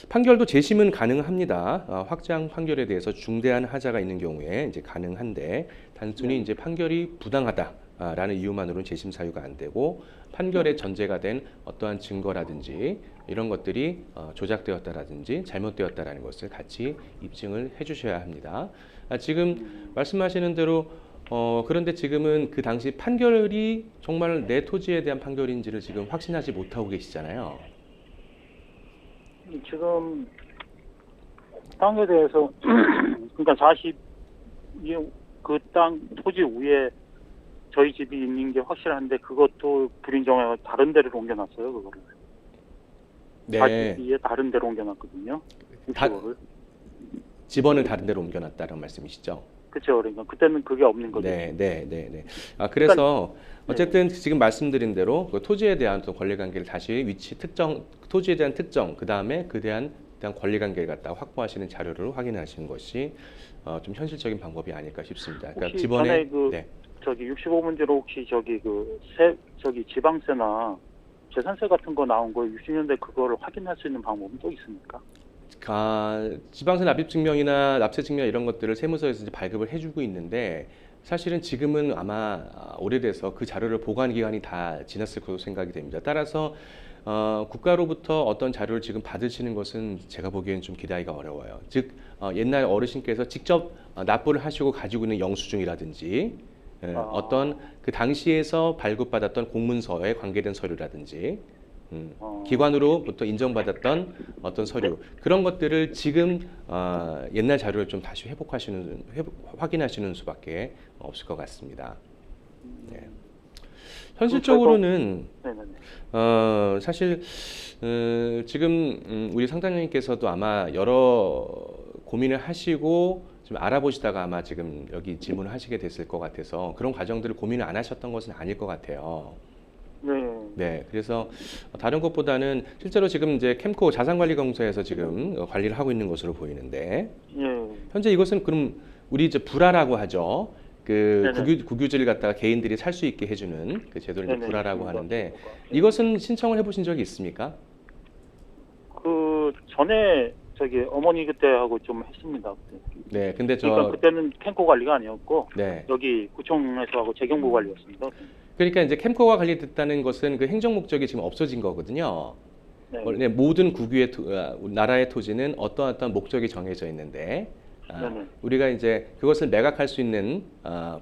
판결도 재심은 가능합니다. 확정 판결에 대해서 중대한 하자가 있는 경우에 이제 가능한데 단순히 이제 판결이 부당하다라는 이유만으로는 재심 사유가 안 되고 판결의 전제가 된 어떠한 증거라든지 이런 것들이 조작되었다라든지 잘못되었다라는 것을 같이 입증을 해주셔야 합니다. 지금 말씀하시는 대로 그런데 지금은 그 당시 판결이 정말 내 토지에 대한 판결인지를 지금 확신하지 못하고 계시잖아요. 지금 땅에 대해서 그러니까 40그 땅 토지 위에 저희 집이 있는 게 확실한데 그것도 불인정해서 다른 데를 옮겨놨어요. 그거를. 네. 42에 다른 데로 옮겨놨거든요. 집원을 다른 데로 옮겨놨다는 말씀이시죠? 그렇죠. 그러니까 그때는 그게 없는 거죠. 네. 그래서 네. 어쨌든 지금 말씀드린 대로 그 토지에 대한 또 권리관계를 다시 위치 특정, 토지에 대한 특정, 그 다음에 그에 대한 권리관계를 갖다 확보하시는 자료를 확인하시는 것이 좀 현실적인 방법이 아닐까 싶습니다. 그러니까 혹시 집원에 전에 네. 저기 65문제로 혹시 저기 지방세나 재산세 같은 거 나온 거 60년대 그거를 확인할 수 있는 방법은 또 있습니까? 지방세 납입 증명이나 납세 증명 이런 것들을 세무서에서 이제 발급을 해주고 있는데 사실은 지금은 아마 오래돼서 그 자료를 보관 기간이 다 지났을 것으로 생각이 됩니다. 따라서 국가로부터 어떤 자료를 지금 받으시는 것은 제가 보기에는 좀 기대하기가 어려워요. 즉 옛날 어르신께서 직접 납부를 하시고 가지고 있는 영수증이라든지 어떤 그 당시에서 발급받았던 공문서에 관계된 서류라든지 기관으로부터 인정받았던 어떤 서류 그런 것들을 지금 옛날 자료를 좀 다시 확인하시는 수밖에 없을 것 같습니다. 네. 현실적으로는 사실 지금 우리 상담님께서도 아마 여러 고민을 하시고 좀 알아보시다가 아마 지금 여기 질문을 하시게 됐을 것 같아서 그런 과정들을 고민을 안 하셨던 것은 아닐 것 같아요. 네, 그래서 다른 것보다는 실제로 지금 이제 캠코 자산관리공사에서 지금 관리를 하고 있는 것으로 보이는데 현재 이것은 그럼 우리 이제 불화라고 하죠. 그 국유지를 갖다가 개인들이 살 수 있게 해주는 그 제도를 이제 불화라고 하는데 이것은 신청을 해보신 적이 있습니까? 그 전에 저기 어머니 그때 하고 좀 했습니다. 그때. 네, 근데 그러니까 그때는 캠코 관리가 아니었고 네. 여기 구청에서 하고 재경부 관리였습니다. 그러니까 이제 캠코가 관리됐다는 것은 그 행정 목적이 지금 없어진 거거든요. 원래 모든 국유의 나라의 토지는 어떤 목적이 정해져 있는데 우리가 이제 그것을 매각할 수 있는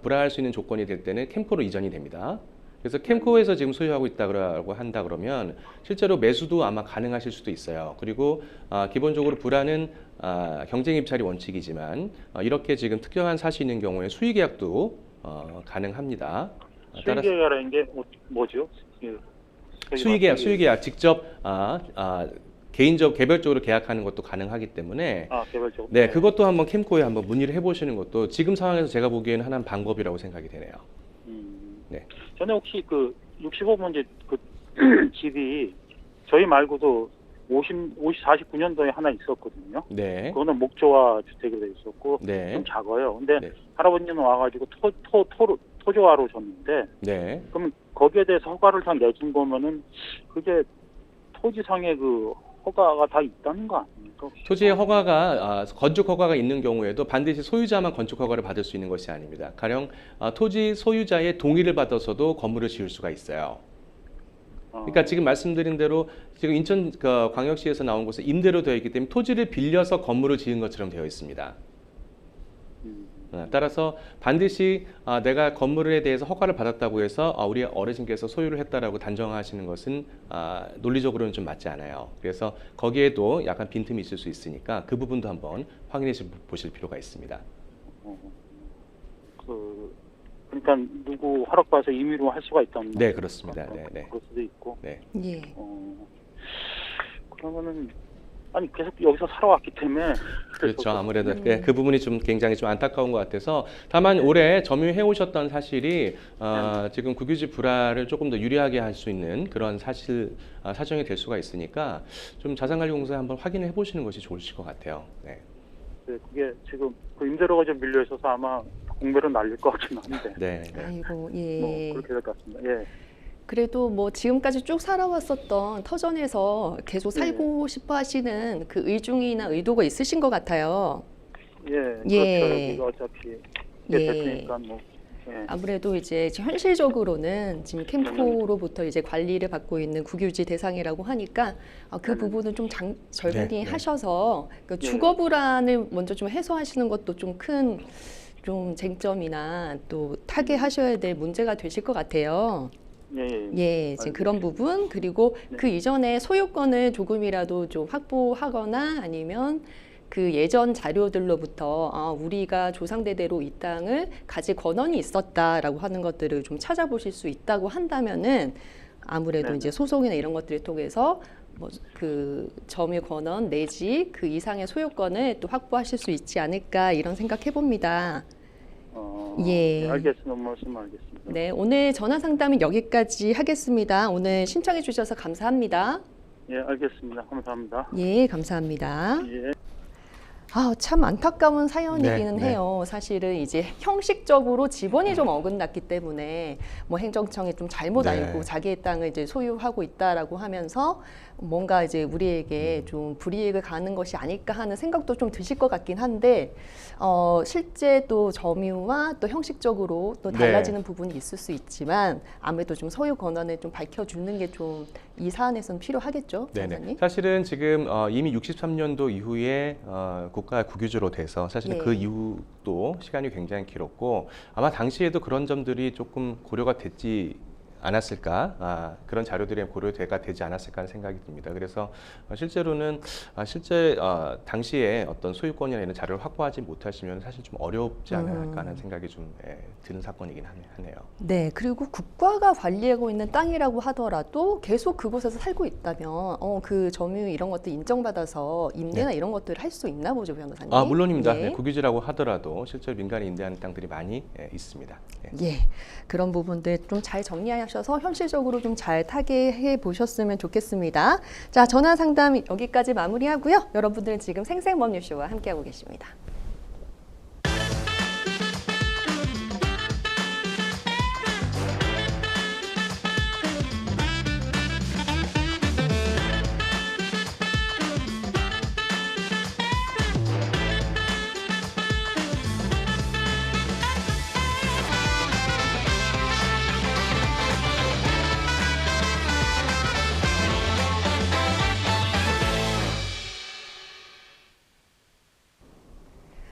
불화할 수 있는 조건이 될 때는 캠코로 이전이 됩니다. 그래서 캠코에서 지금 소유하고 있다고 한다 그러면 실제로 매수도 아마 가능하실 수도 있어요. 그리고 기본적으로 불화는 경쟁 입찰이 원칙이지만 이렇게 지금 특정한 사실이 있는 경우에 수의 계약도 가능합니다. 수의 계약이라는 게 뭐죠? 수의 계약 직접 개별적으로 계약하는 것도 가능하기 때문에 개별적으로. 네, 그것도 한번 캠코에 한번 문의를 해보시는 것도 지금 상황에서 제가 보기에는 하나의 방법이라고 생각이 되네요. 네. 전에 혹시 그 65문제 그 집이 저희 말고도 49년도에 하나 있었거든요. 네. 그거는 목조화 주택으로 돼 있었고 네. 좀 작아요. 근데 할아버님은 와가지고 토조화로 줬는데 그러면 거기에 대해서 허가를 다 내준 거면은 그게 토지상의 그 허가가 다 있다는 거 아닙니까? 혹시? 토지의 허가가 건축 허가가 있는 경우에도 반드시 소유자만 건축 허가를 받을 수 있는 것이 아닙니다. 가령 토지 소유자의 동의를 받아서도 건물을 지을 수가 있어요. 그러니까 지금 말씀드린 대로 지금 인천 광역시에서 나온 곳은 임대로 되어 있기 때문에 토지를 빌려서 건물을 지은 것처럼 되어 있습니다. 따라서 반드시 내가 건물에 대해서 허가를 받았다고 해서 우리 어르신께서 소유를 했다라고 단정하시는 것은 논리적으로는 좀 맞지 않아요. 그래서 거기에도 약간 빈틈이 있을 수 있으니까 그 부분도 한번 확인해 보실 필요가 있습니다. 그러니까 누구 허락받아서 임의로 할 수가 있다는 네, 그렇습니다. 네, 네. 그럴 수도 있고. 네. 예. 그러면은 아니 계속 여기서 살아왔기 때문에 그렇죠. 아무래도 그 부분이 좀 굉장히 좀 안타까운 것 같아서 다만 올해 점유해 오셨던 사실이 지금 국유지 불화를 조금 더 유리하게 할 수 있는 그런 사정이 될 수가 있으니까 좀 자산관리공사에 한번 확인해 보시는 것이 좋으실 것 같아요. 네. 네, 그게 지금 그 임대료가 좀 밀려 있어서 아마 공매로 날릴 것 같긴 한데. 네. 네. 아이고, 뭐 예. 그렇게 될 것 같습니다. 예. 그래도 뭐 지금까지 쭉 살아왔었던 터전에서 계속 살고 싶어 하시는 그 의중이나 의도가 있으신 것 같아요. 예. 그렇죠. 예. 여기가 어차피 예. 됐으니까 뭐. 예. 아무래도 이제 현실적으로는 지금 캠코로부터 이제 관리를 받고 있는 국유지 대상이라고 하니까 그 부분은 좀 절반이 네, 네. 하셔서 그 주거 불안을 먼저 좀 해소하시는 것도 좀 큰 좀 쟁점이나 또 타개하셔야 될 문제가 되실 것 같아요. 예, 지금 그런 부분 그리고 네. 그 이전에 소유권을 조금이라도 좀 확보하거나 아니면 그 예전 자료들로부터 우리가 조상대대로 이 땅을 가질 권한이 있었다라고 하는 것들을 좀 찾아보실 수 있다고 한다면은 아무래도 네. 이제 소송이나 이런 것들을 통해서 뭐 그 점유 권한 내지 그 이상의 소유권을 또 확보하실 수 있지 않을까 이런 생각해 봅니다. 예. 네, 알겠습니다. 말씀 알겠습니다. 네, 오늘 전화 상담은 여기까지 하겠습니다. 오늘 신청해 주셔서 감사합니다. 예, 알겠습니다. 감사합니다. 예, 감사합니다. 예. 참 안타까운 사연이기는 네, 네. 해요. 사실은 이제 형식적으로 지번이 좀 어긋났기 때문에 뭐 행정청이 좀 잘못 네. 알고 자기의 땅을 이제 소유하고 있다라고 하면서 뭔가 이제 우리에게 좀 불이익을 가하는 것이 아닐까 하는 생각도 좀 드실 것 같긴 한데 실제 또 점유와 또 형식적으로 또 네. 달라지는 부분이 있을 수 있지만 아무래도 좀 소유 권한을 좀 밝혀주는 게 좀 이 사안에서는 필요하겠죠, 네네. 변호사님? 사실은 지금 이미 63년도 이후에 국가 국유지로 돼서 사실은 네. 그 이후도 시간이 굉장히 길었고 아마 당시에도 그런 점들이 조금 고려가 됐지 않았을까 그런 자료들이 고려가 되지 않았을까 하는 생각이 듭니다. 그래서 실제로는 당시에 어떤 소유권이나 이런 자료를 확보하지 못하시면 사실 좀 어렵지 않을까 하는 생각이 좀 드는 사건이긴 하네요. 네, 그리고 국가가 관리하고 있는 땅이라고 하더라도 계속 그곳에서 살고 있다면 그 점유 이런 것들 인정받아서 임대나 이런 것들을 할 수 있나 보죠, 변호사님? 물론입니다. 예. 네, 국유지라고 하더라도 실제로 민간이 임대하는 땅들이 많이 있습니다. 예, 그런 부분들 좀 잘 정리하셔서 현실적으로 좀 잘 타개해 보셨으면 좋겠습니다. 자, 전화 상담 여기까지 마무리하고요. 여러분들은 지금 생생법률쇼와 함께하고 계십니다.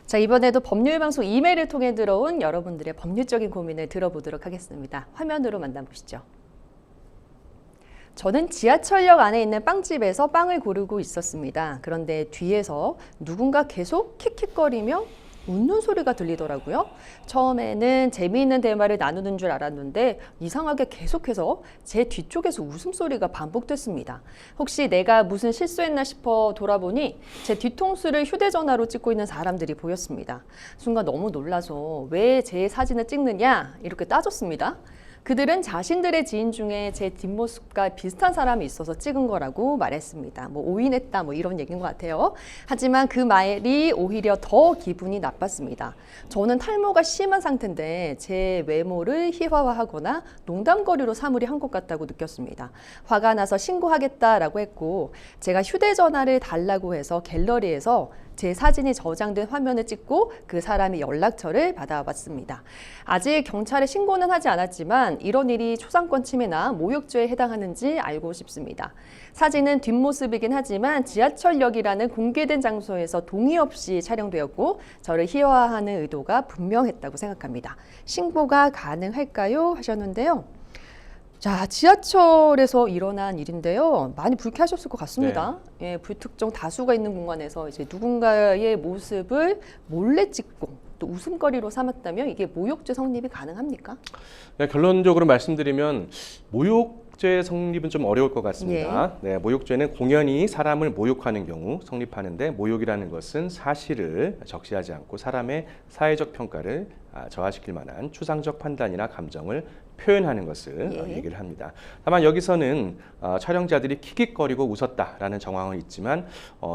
자, 이번에도 법률방송 이메일을 통해 들어온 여러분들의 법률적인 고민을 들어보도록 하겠습니다. 화면으로 만나보시죠. 저는 지하철역 안에 있는 빵집에서 빵을 고르고 있었습니다. 그런데 뒤에서 누군가 계속 킥킥거리며 웃는 소리가 들리더라고요. 처음에는 재미있는 대화를 나누는 줄 알았는데 이상하게 계속해서 제 뒤쪽에서 웃음소리가 반복됐습니다. 혹시 내가 무슨 실수했나 싶어 돌아보니 제 뒤통수를 휴대전화로 찍고 있는 사람들이 보였습니다. 순간 너무 놀라서 왜 제 사진을 찍느냐 이렇게 따졌습니다. 그들은 자신들의 지인 중에 제 뒷모습과 비슷한 사람이 있어서 찍은 거라고 말했습니다. 뭐 오인했다 뭐 이런 얘기인 것 같아요. 하지만 그 말이 오히려 더 기분이 나빴습니다. 저는 탈모가 심한 상태인데 제 외모를 희화화하거나 농담거리로 사물이 한 것 같다고 느꼈습니다. 화가 나서 신고하겠다라고 했고 제가 휴대전화를 달라고 해서 갤러리에서 제 사진이 저장된 화면을 찍고 그 사람의 연락처를 받아봤습니다. 아직 경찰에 신고는 하지 않았지만 이런 일이 초상권 침해나 모욕죄에 해당하는지 알고 싶습니다. 사진은 뒷모습이긴 하지만 지하철역이라는 공개된 장소에서 동의 없이 촬영되었고 저를 희화화하는 의도가 분명했다고 생각합니다. 신고가 가능할까요? 하셨는데요. 자, 지하철에서 일어난 일인데요. 많이 불쾌하셨을 것 같습니다. 예, 불특정 다수가 있는 공간에서 이제 누군가의 모습을 몰래 찍고 또 웃음거리로 삼았다면 이게 모욕죄 성립이 가능합니까? 네, 결론적으로 말씀드리면 모욕죄 성립은 좀 어려울 것 같습니다. 네, 모욕죄는 공연히 사람을 모욕하는 경우 성립하는데 모욕이라는 것은 사실을 적시하지 않고 사람의 사회적 평가를 저하시킬 만한 추상적 판단이나 감정을 표현하는 것을 얘기를 합니다. 다만 여기서는 촬영자들이 킥킥거리고 웃었다라는 정황은 있지만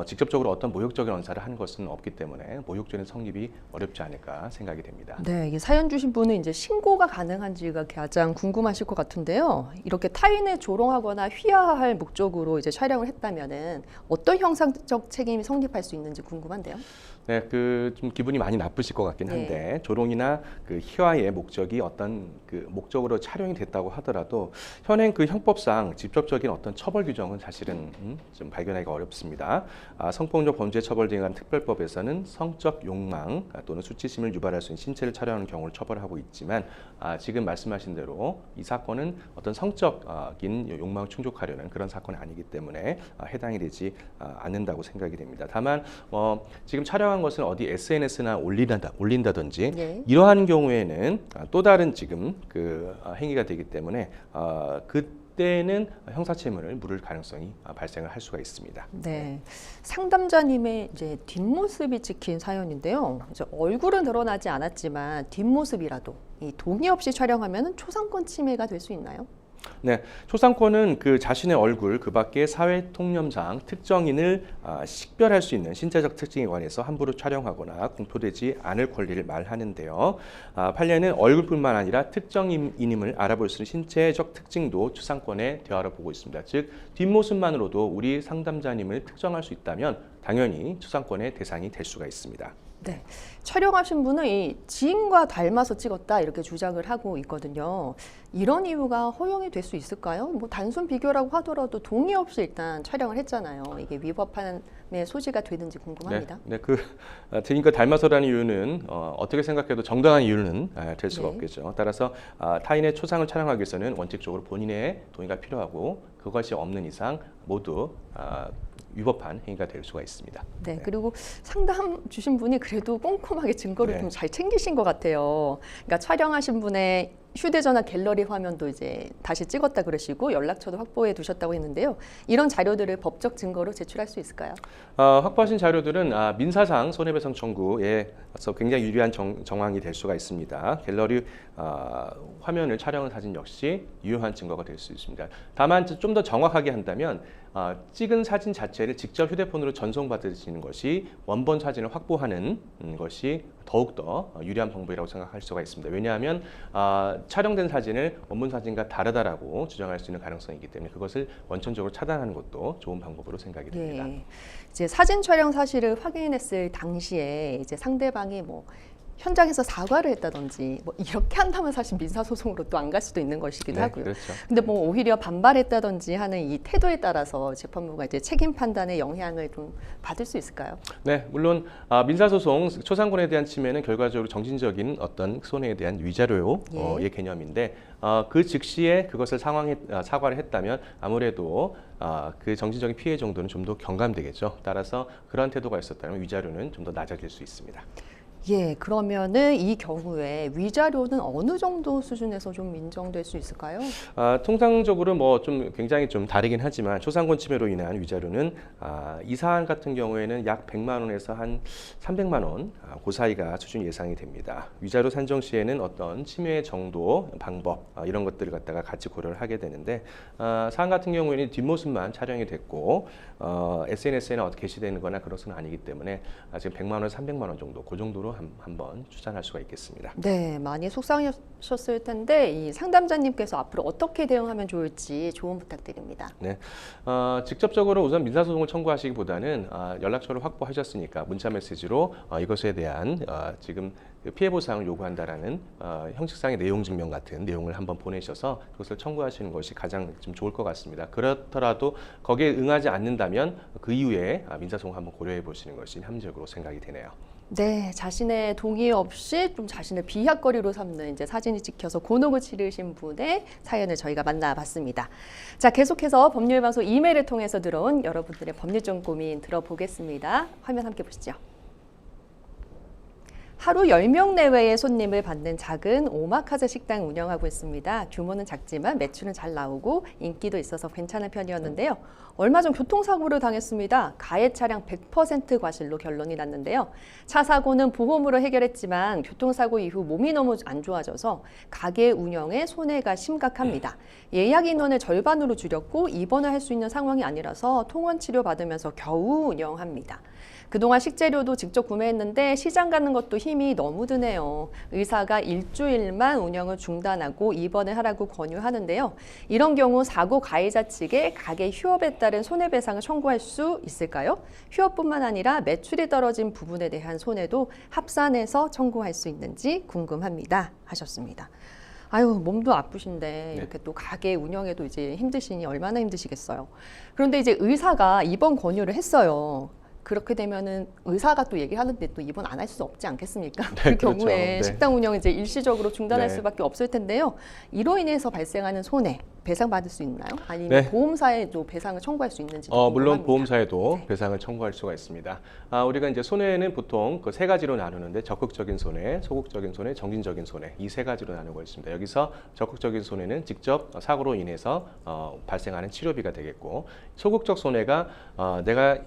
직접적으로 어떤 모욕적인 언사를 한 것은 없기 때문에 모욕죄는 성립이 어렵지 않을까 생각이 됩니다. 네, 이게 사연 주신 분은 이제 신고가 가능한지가 가장 궁금하실 것 같은데요. 이렇게 타인을 조롱하거나 휘하할 목적으로 이제 촬영을 했다면은 어떤 형사적 책임이 성립할 수 있는지 궁금한데요. 네, 좀 기분이 많이 나쁘실 것 같긴 한데 조롱이나 그 희화의 목적이 어떤 그 목적으로 촬영이 됐다고 하더라도 현행 그 형법상 직접적인 어떤 처벌 규정은 사실은 좀 발견하기가 어렵습니다. 성폭력 범죄 처벌 등에 관한 특별법에서는 성적 욕망 또는 수치심을 유발할 수 있는 신체를 촬영하는 경우를 처벌하고 있지만 지금 말씀하신 대로 이 사건은 어떤 성적인 욕망을 충족하려는 그런 사건이 아니기 때문에 해당이 되지 않는다고 생각이 됩니다. 다만 지금 촬영한 것은 어디 SNS나 올린다든지 이러한 경우에는 또 다른 지금 그 행위가 되기 때문에 그때는 형사책임을 물을 가능성이 발생을 할 수가 있습니다. 네, 상담자님의 이제 뒷모습이 찍힌 사연인데요. 이제 얼굴은 드러나지 않았지만 뒷모습이라도 이 동의 없이 촬영하면 초상권 침해가 될 수 있나요? 네, 초상권은 그 자신의 얼굴, 그 밖에 사회 통념상 특정인을 식별할 수 있는 신체적 특징에 관해서 함부로 촬영하거나 공표되지 않을 권리를 말하는데요. 판례는 얼굴뿐만 아니라 특정인임을 알아볼 수 있는 신체적 특징도 초상권의 대화로 보고 있습니다. 즉, 뒷모습만으로도 우리 상담자님을 특정할 수 있다면 당연히 초상권의 대상이 될 수가 있습니다. 네, 촬영하신 분은 이 지인과 닮아서 찍었다 이렇게 주장을 하고 있거든요. 이런 이유가 허용이 될 수 있을까요? 뭐 단순 비교라고 하더라도 동의 없이 일단 촬영을 했잖아요. 이게 위법함의 소지가 되는지 궁금합니다. 네, 지인과 닮아서라는 이유는 어떻게 생각해도 정당한 이유는 될 수가 없겠죠. 따라서 타인의 초상을 촬영하기 위해서는 원칙적으로 본인의 동의가 필요하고 그것이 없는 이상 모두 위법한 행위가 될 수가 있습니다. 네, 그리고 상담 주신 분이 그래도 꼼꼼하게 증거를 좀 잘 챙기신 것 같아요. 그러니까 촬영하신 분의 휴대전화 갤러리 화면도 이제 다시 찍었다 그러시고 연락처도 확보해 두셨다고 했는데요. 이런 자료들을 법적 증거로 제출할 수 있을까요? 확보하신 자료들은 민사상 손해배상 청구에서 굉장히 유리한 정황이 될 수가 있습니다. 갤러리 화면을 촬영한 사진 역시 유효한 증거가 될 수 있습니다. 다만 좀 더 정확하게 한다면 찍은 사진 자체를 직접 휴대폰으로 전송받으시는 것이 원본 사진을 확보하는 것이 더욱더 유리한 방법이라고 생각할 수가 있습니다. 왜냐하면 촬영된 사진을 원본 사진과 다르다라고 주장할 수 있는 가능성이 있기 때문에 그것을 원천적으로 차단하는 것도 좋은 방법으로 생각이 됩니다. 예. 이제 사진 촬영 사실을 확인했을 당시에 이제 상대방이 뭐 현장에서 사과를 했다든지 뭐 이렇게 한다면 사실 민사소송으로 또 안 갈 수도 있는 것이기도 하고요. 그렇죠. 근데 뭐 오히려 반발했다든지 하는 이 태도에 따라서 재판부가 이제 책임 판단에 영향을 좀 받을 수 있을까요? 네, 물론 민사소송 초상권에 대한 침해는 결과적으로 정신적인 어떤 손해에 대한 위자료의 개념인데 그 즉시에 그것을 사과를 했다면 아무래도 그 정신적인 피해 정도는 좀 더 경감되겠죠. 따라서 그러한 태도가 있었다면 위자료는 좀 더 낮아질 수 있습니다. 예, 그러면은 이 경우에 위자료는 어느 정도 수준에서 좀 인정될 수 있을까요? 통상적으로 뭐 좀 굉장히 좀 다르긴 하지만 초상권 침해로 인한 위자료는 이 사안 같은 경우에는 약 100만 원에서 한 300만 원, 그 사이가 수준이 예상이 됩니다. 위자료 산정 시에는 어떤 침해 정도, 방법 이런 것들을 갖다가 같이 고려를 하게 되는데 사안 같은 경우에는 뒷모습만 촬영이 됐고 SNS에는 어떻게 게시되는 거나 그런 것은 아니기 때문에 지금 100만 원, 300만 원 정도 그 정도로 한번 추산할 수가 있겠습니다. 네, 많이 속상하셨을 텐데 이 상담자님께서 앞으로 어떻게 대응하면 좋을지 조언 부탁드립니다. 네, 직접적으로 우선 민사소송을 청구하시기보다는 연락처를 확보하셨으니까 문자 메시지로 이것에 대한 지금 피해 보상을 요구한다라는 형식상의 내용 증명 같은 내용을 한번 보내셔서 그것을 청구하시는 것이 가장 좀 좋을 것 같습니다. 그렇더라도 거기에 응하지 않는다면 그 이후에 민사소송 한번 고려해 보시는 것이 합리적으로 생각이 되네요. 네, 자신의 동의 없이 좀 자신을 비약거리로 삼는 이제 사진이 찍혀서 곤혹을 치르신 분의 사연을 저희가 만나봤습니다. 자, 계속해서 법률방송 이메일을 통해서 들어온 여러분들의 법률적 고민 들어보겠습니다. 화면 함께 보시죠. 하루 10명 내외의 손님을 받는 작은 오마카세 식당 운영하고 있습니다. 규모는 작지만 매출은 잘 나오고 인기도 있어서 괜찮은 편이었는데요. 얼마 전 교통사고를 당했습니다. 가해 차량 100% 과실로 결론이 났는데요. 차 사고는 보험으로 해결했지만 교통사고 이후 몸이 너무 안 좋아져서 가게 운영에 손해가 심각합니다. 예약 인원을 절반으로 줄였고 입원을 할 수 있는 상황이 아니라서 통원 치료 받으면서 겨우 운영합니다. 그동안 식재료도 직접 구매했는데 시장 가는 것도 힘이 너무 드네요. 의사가 일주일만 운영을 중단하고 입원을 하라고 권유하는데요. 이런 경우 사고 가해자 측에 가게 휴업에 따른 손해배상을 청구할 수 있을까요? 휴업뿐만 아니라 매출이 떨어진 부분에 대한 손해도 합산해서 청구할 수 있는지 궁금합니다. 하셨습니다. 아유, 몸도 아프신데 이렇게 또 가게 운영에도 이제 힘드시니 얼마나 힘드시겠어요. 그런데 이제 의사가 입원 권유를 했어요. 그렇게 되면은 의사가 또 얘기하는데 또 입원 안 할 수 없지 않겠습니까? 네, 그 경우에 그렇죠. 네. 식당 운영 이제 일시적으로 중단할 네. 수밖에 없을 텐데요. 이로 인해서 발생하는 손해 배상받을 수 있나요? 아니면 네. 보험사에도 배상을 청구할 수 있는지 물론 보험사에도 네. 배상을 청구할 수가 있습니다. 우리가 이제 손해는 보통 그 세 가지로 나누는데 적극적인 손해, 소극적인 손해, 정신적인 손해 이 세 가지로 나누고 있습니다. 여기서 적극적인 손해는 직접 사고로 인해서 발생하는 치료비가 되겠고, 소극적 손해가 내가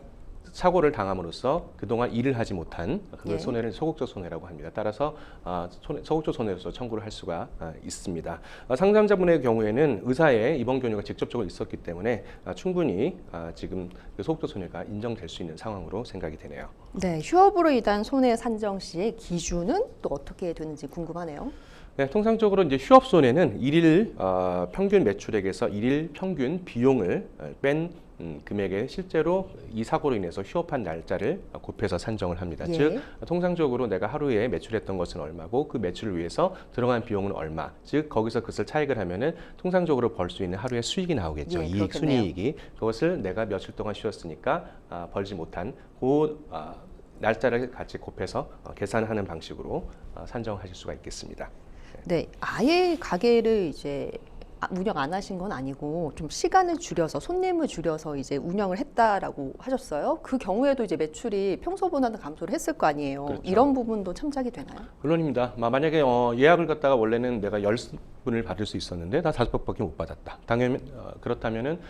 사고를 당함으로써 그동안 일을 하지 못한 그 손해를 소극적 손해라고 합니다. 따라서 소극적 손해로서 청구를 할 수가 있습니다. 상담자분의 경우에는 의사의 입원 권유가 직접적으로 있었기 때문에 충분히 지금 그 소극적 손해가 인정될 수 있는 상황으로 생각이 되네요. 네, 휴업으로 인한 손해 산정 시의 기준은 또 어떻게 되는지 궁금하네요. 네, 통상적으로 이제 휴업 손해는 일일 평균 매출액에서 일일 평균 비용을 뺀 금액에 실제로 이 사고로 인해서 휴업한 날짜를 곱해서 산정을 합니다. 예. 즉 통상적으로 내가 하루에 매출했던 것은 얼마고 그 매출을 위해서 들어간 비용은 얼마. 즉 거기서 그것을 차익을 하면은 통상적으로 벌 수 있는 하루의 수익이 나오겠죠. 예, 이익, 그렇겠네요. 순이익이. 그것을 내가 며칠 동안 쉬었으니까 벌지 못한 그 날짜를 같이 곱해서 계산하는 방식으로 산정하실 수가 있겠습니다. 네, 아예 가게를 이제 운영 안 하신 건 아니고 좀 시간을 줄여서 손님을 줄여서 이제 운영을 했다라고 하셨어요. 그 경우에도 이제 매출이 평소보다는 감소를 했을 거 아니에요. 그렇죠. 이런 부분도 참작이 되나요? 물론입니다. 만약에 예약을 갖다가 원래는 내가 10분을 받을 수 있었는데 나 5번밖에 못 받았다. 당연히 그렇다면은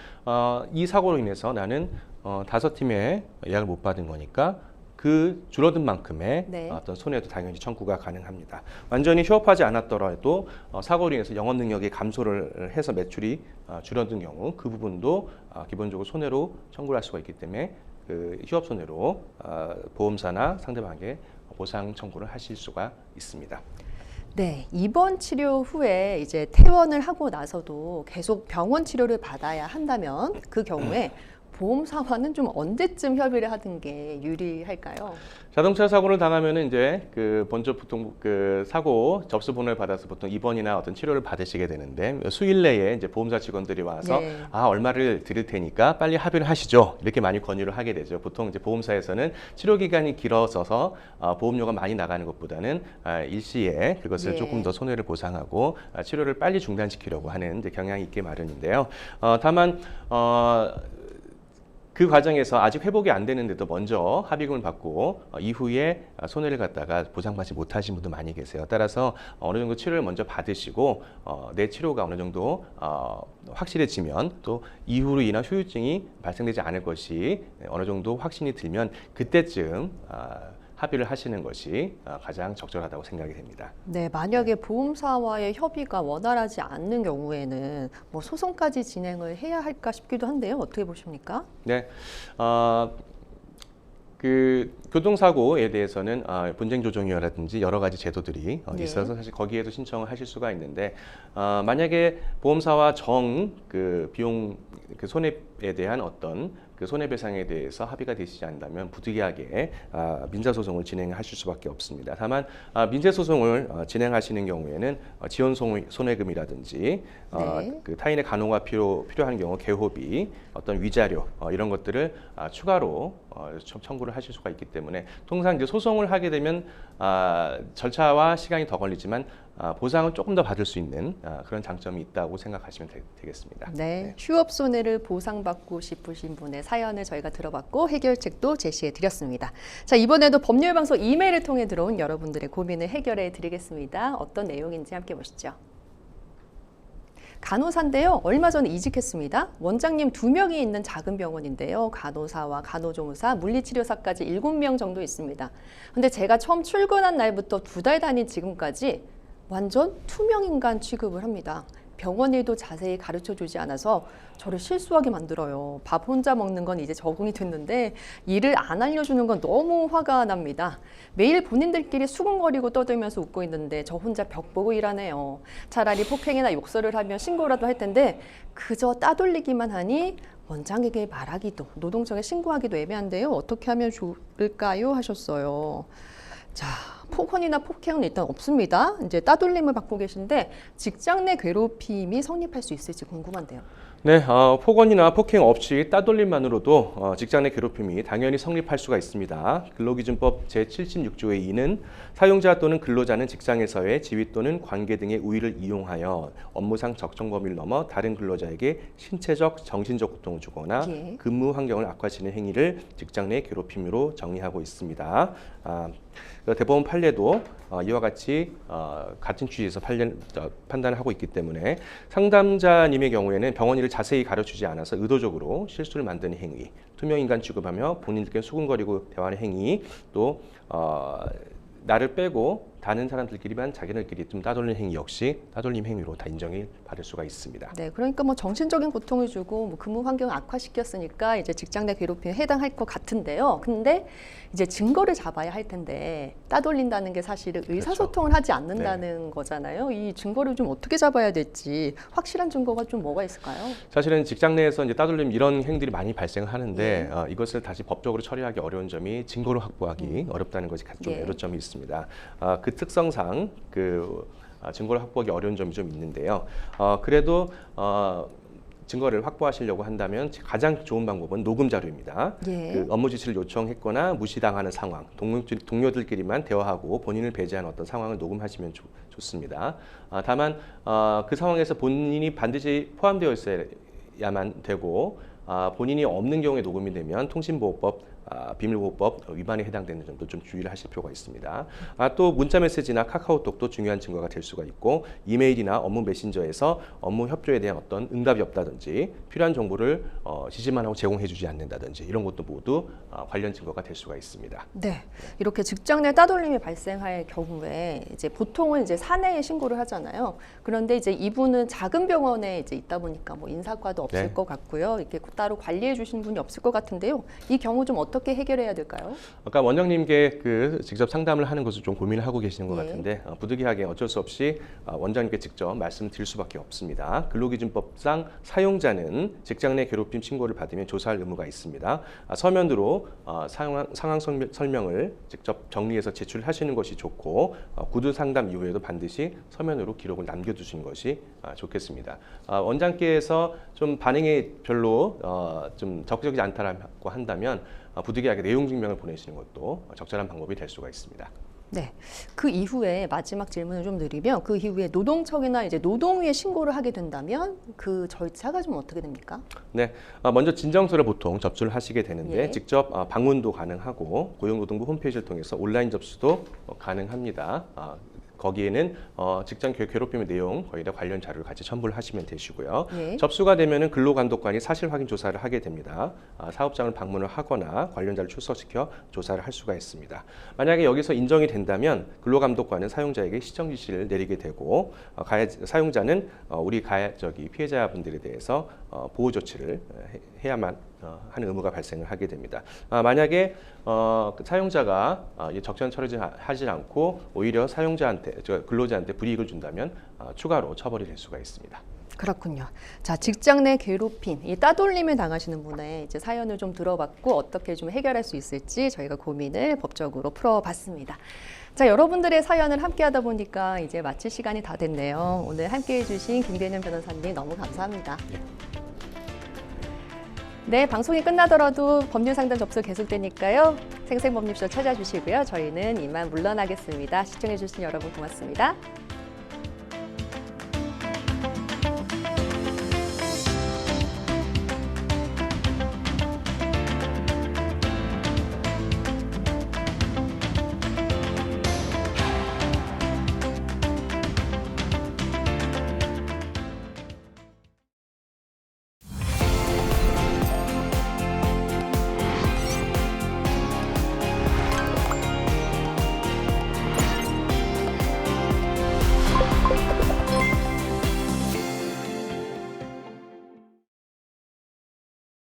이 사고로 인해서 나는 5팀의 예약을 못 받은 거니까 그 줄어든 만큼의 네. 어떤 손해도 당연히 청구가 가능합니다. 완전히 휴업하지 않았더라도 사고로 인해서 영업 능력이 감소를 해서 매출이 줄어든 경우 그 부분도 기본적으로 손해로 청구를 할 수가 있기 때문에 그 휴업 손해로 보험사나 상대방에게 보상 청구를 하실 수가 있습니다. 네, 입원 치료 후에 이제 퇴원을 하고 나서도 계속 병원 치료를 받아야 한다면 그 경우에 보험사와는 좀 언제쯤 협의를 하는 게 유리할까요? 자동차 사고를 당하면은 이제 그 먼저 보통 그 사고 접수본을 받아서 보통 입원이나 어떤 치료를 받으시게 되는데 수일 내에 이제 보험사 직원들이 와서 네. 얼마를 드릴 테니까 빨리 합의를 하시죠. 이렇게 많이 권유를 하게 되죠. 보통 이제 보험사에서는 치료 기간이 길어져서 보험료가 많이 나가는 것보다는 일시에 그것을 네. 조금 더 손해를 보상하고 치료를 빨리 중단시키려고 하는 이제 경향이 있게 마련인데요. 다만 그 과정에서 아직 회복이 안 되는데도 먼저 합의금을 받고 이후에 손해를 갖다가 보상받지 못하신 분도 많이 계세요. 따라서 어느 정도 치료를 먼저 받으시고 내 치료가 어느 정도 확실해지면 또 이후로 인한 후유증이 발생되지 않을 것이 어느 정도 확신이 들면 그때쯤 합의를 하시는 것이 가장 적절하다고 생각이 됩니다. 네, 만약에 보험사와의 협의가 원활하지 않는 경우에는 뭐 소송까지 진행을 해야 할까 싶기도 한데요. 어떻게 보십니까? 네, 그 교통사고에 대해서는 분쟁조정위원회라든지 여러 가지 제도들이 네. 있어서 사실 거기에도 신청을 하실 수가 있는데 만약에 보험사와 그 비용 그 손해에 대한 어떤 그 손해배상에 대해서 합의가 되시지 않는다면 부득이하게 민사소송을 진행하실 수밖에 없습니다. 다만 민사소송을 진행하시는 경우에는 지원 손해금이라든지 네. 그 타인의 간호가 필요한 경우 개호비, 어떤 위자료 이런 것들을 추가로 청구를 하실 수가 있기 때문에 통상 이제 소송을 하게 되면 절차와 시간이 더 걸리지만 보상은 조금 더 받을 수 있는 그런 장점이 있다고 생각하시면 되겠습니다. 네, 휴업 손해를 보상받고 싶으신 분의 사연을 저희가 들어봤고 해결책도 제시해 드렸습니다. 자, 이번에도 법률방송 이메일을 통해 들어온 여러분들의 고민을 해결해 드리겠습니다. 어떤 내용인지 함께 보시죠. 간호사인데요. 얼마 전에 이직했습니다. 원장님 2명이 있는 작은 병원인데요. 간호사와 간호조무사, 물리치료사까지 7명 정도 있습니다. 근데 제가 처음 출근한 날부터 2달 다닌 지금까지 완전 투명 인간 취급을 합니다. 병원 일도 자세히 가르쳐 주지 않아서 저를 실수하게 만들어요. 밥 혼자 먹는 건 이제 적응이 됐는데 일을 안 알려주는 건 너무 화가 납니다. 매일 본인들끼리 수근거리고 떠들면서 웃고 있는데 저 혼자 벽 보고 일하네요. 차라리 폭행이나 욕설을 하면 신고라도 할 텐데 그저 따돌리기만 하니 원장에게 말하기도 노동청에 신고하기도 애매한데요. 어떻게 하면 좋을까요? 하셨어요. 자, 폭언이나 폭행은 일단 없습니다. 이제 따돌림을 받고 계신데 직장 내 괴롭힘이 성립할 수 있을지 궁금한데요. 네, 폭언이나 폭행 없이 따돌림만으로도 직장 내 괴롭힘이 당연히 성립할 수가 있습니다. 근로기준법 제76조의 2는 사용자 또는 근로자는 직장에서의 지위 또는 관계 등의 우위를 이용하여 업무상 적정 범위를 넘어 다른 근로자에게 신체적, 정신적 고통을 주거나 예. 근무 환경을 악화시키는 행위를 직장 내 괴롭힘으로 정의하고 있습니다. 대법원 판례도 이와 같이 같은 취지에서 판단을 하고 있기 때문에 상담자님의 경우에는 병원 일을 자세히 가르치지 않아서 의도적으로 실수를 만드는 행위, 투명인간 취급하며 본인들께 수근거리고 대화하는 행위, 또 나를 빼고 다른 사람들끼리만 자기들끼리 좀 따돌리는 행위 역시 따돌림 행위로 다 인정이 받을 수가 있습니다. 네, 그러니까 뭐 정신적인 고통을 주고 뭐 근무 환경을 악화시켰으니까 이제 직장 내 괴롭힘에 해당할 것 같은데요. 근데 이제 증거를 잡아야 할 텐데 따돌린다는 게 사실은 의사소통을 하지 않는다는 거잖아요. 이 증거를 좀 어떻게 잡아야 될지 확실한 증거가 좀 뭐가 있을까요? 사실은 직장 내에서 이제 따돌림 이런 행들이 많이 발생하는데 이것을 다시 법적으로 처리하기 어려운 점이 증거를 확보하기 어렵다는 것이 좀 애로점이 있습니다. 그 특성상 증거를 확보하기 어려운 점이 좀 있는데요. 그래도 증거를 확보하시려고 한다면 가장 좋은 방법은 녹음 자료입니다. 예. 그 업무 지시를 요청했거나 무시당하는 상황, 동료들끼리만 대화하고 본인을 배제한 어떤 상황을 녹음하시면 좋습니다. 다만 그 상황에서 본인이 반드시 포함되어 있어야만 되고 본인이 없는 경우에 녹음이 되면 통신보호법 비밀보호법 위반에 해당되는 점도 좀 주의를 하실 필요가 있습니다. 또 문자메시지나 카카오톡도 중요한 증거가 될 수가 있고 이메일이나 업무 메신저에서 업무 협조에 대한 어떤 응답이 없다든지 필요한 정보를 지시만 하고 제공해주지 않는다든지 이런 것도 모두 관련 증거가 될 수가 있습니다. 네, 이렇게 직장 내 따돌림이 발생할 경우에 이제 보통은 이제 사내에 신고를 하잖아요. 그런데 이제 이분은 작은 병원에 이제 있다 보니까 뭐 인사과도 없을 것 같고요. 이렇게 따로 관리해 주시는 분이 없을 것 같은데요. 이 경우 좀 어떻게 해결해야 될까요? 아까 원장님께 직접 상담을 하는 것을 좀 고민을 하고 계시는 것 같은데 부득이하게 어쩔 수 없이 원장님께 직접 말씀드릴 수밖에 없습니다. 근로기준법상 사용자는 직장 내 괴롭힘 신고를 받으면 조사할 의무가 있습니다. 서면으로 상황 설명을 직접 정리해서 제출하시는 것이 좋고 구두 상담 이후에도 반드시 서면으로 기록을 남겨두시는 것이 좋겠습니다. 원장께서 좀 반응이 별로 좀 적극적이지 않다고 한다면 부득이하게 내용 증명을 보내시는 것도 적절한 방법이 될 수가 있습니다. 네. 그 이후에 마지막 질문을 좀 드리면 그 이후에 노동청이나 이제 노동위에 신고를 하게 된다면 그 절차가 좀 어떻게 됩니까? 네, 먼저 진정서를 보통 접수를 하시게 되는데 예. 직접 방문도 가능하고 고용노동부 홈페이지를 통해서 온라인 접수도 가능합니다. 거기에는 직장 괴롭힘의 내용 거의 다 관련 자료를 같이 첨부를 하시면 되시고요. 예. 접수가 되면은 근로감독관이 사실 확인 조사를 하게 됩니다. 사업장을 방문을 하거나 관련자를 출석시켜 조사를 할 수가 있습니다. 만약에 여기서 인정이 된다면 근로감독관은 사용자에게 시정 지시를 내리게 되고 사용자는 우리 피해자분들에 대해서 보호 조치를 해야만 하는 의무가 발생을 하게 됩니다. 만약에 사용자가 적절한 처리를 하지 않고 오히려 근로자한테 불이익을 준다면 추가로 처벌이 될 수가 있습니다. 그렇군요. 자, 직장 내 괴롭힘, 이 따돌림을 당하시는 분의 이제 사연을 좀 들어봤고 어떻게 좀 해결할 수 있을지 저희가 고민을 법적으로 풀어봤습니다. 자, 여러분들의 사연을 함께하다 보니까 이제 마칠 시간이 다 됐네요. 오늘 함께해주신 김계년 변호사님 너무 감사합니다. 네, 방송이 끝나더라도 법률 상담 접수 계속되니까요. 생생법률쇼 찾아주시고요. 저희는 이만 물러나겠습니다. 시청해주신 여러분 고맙습니다.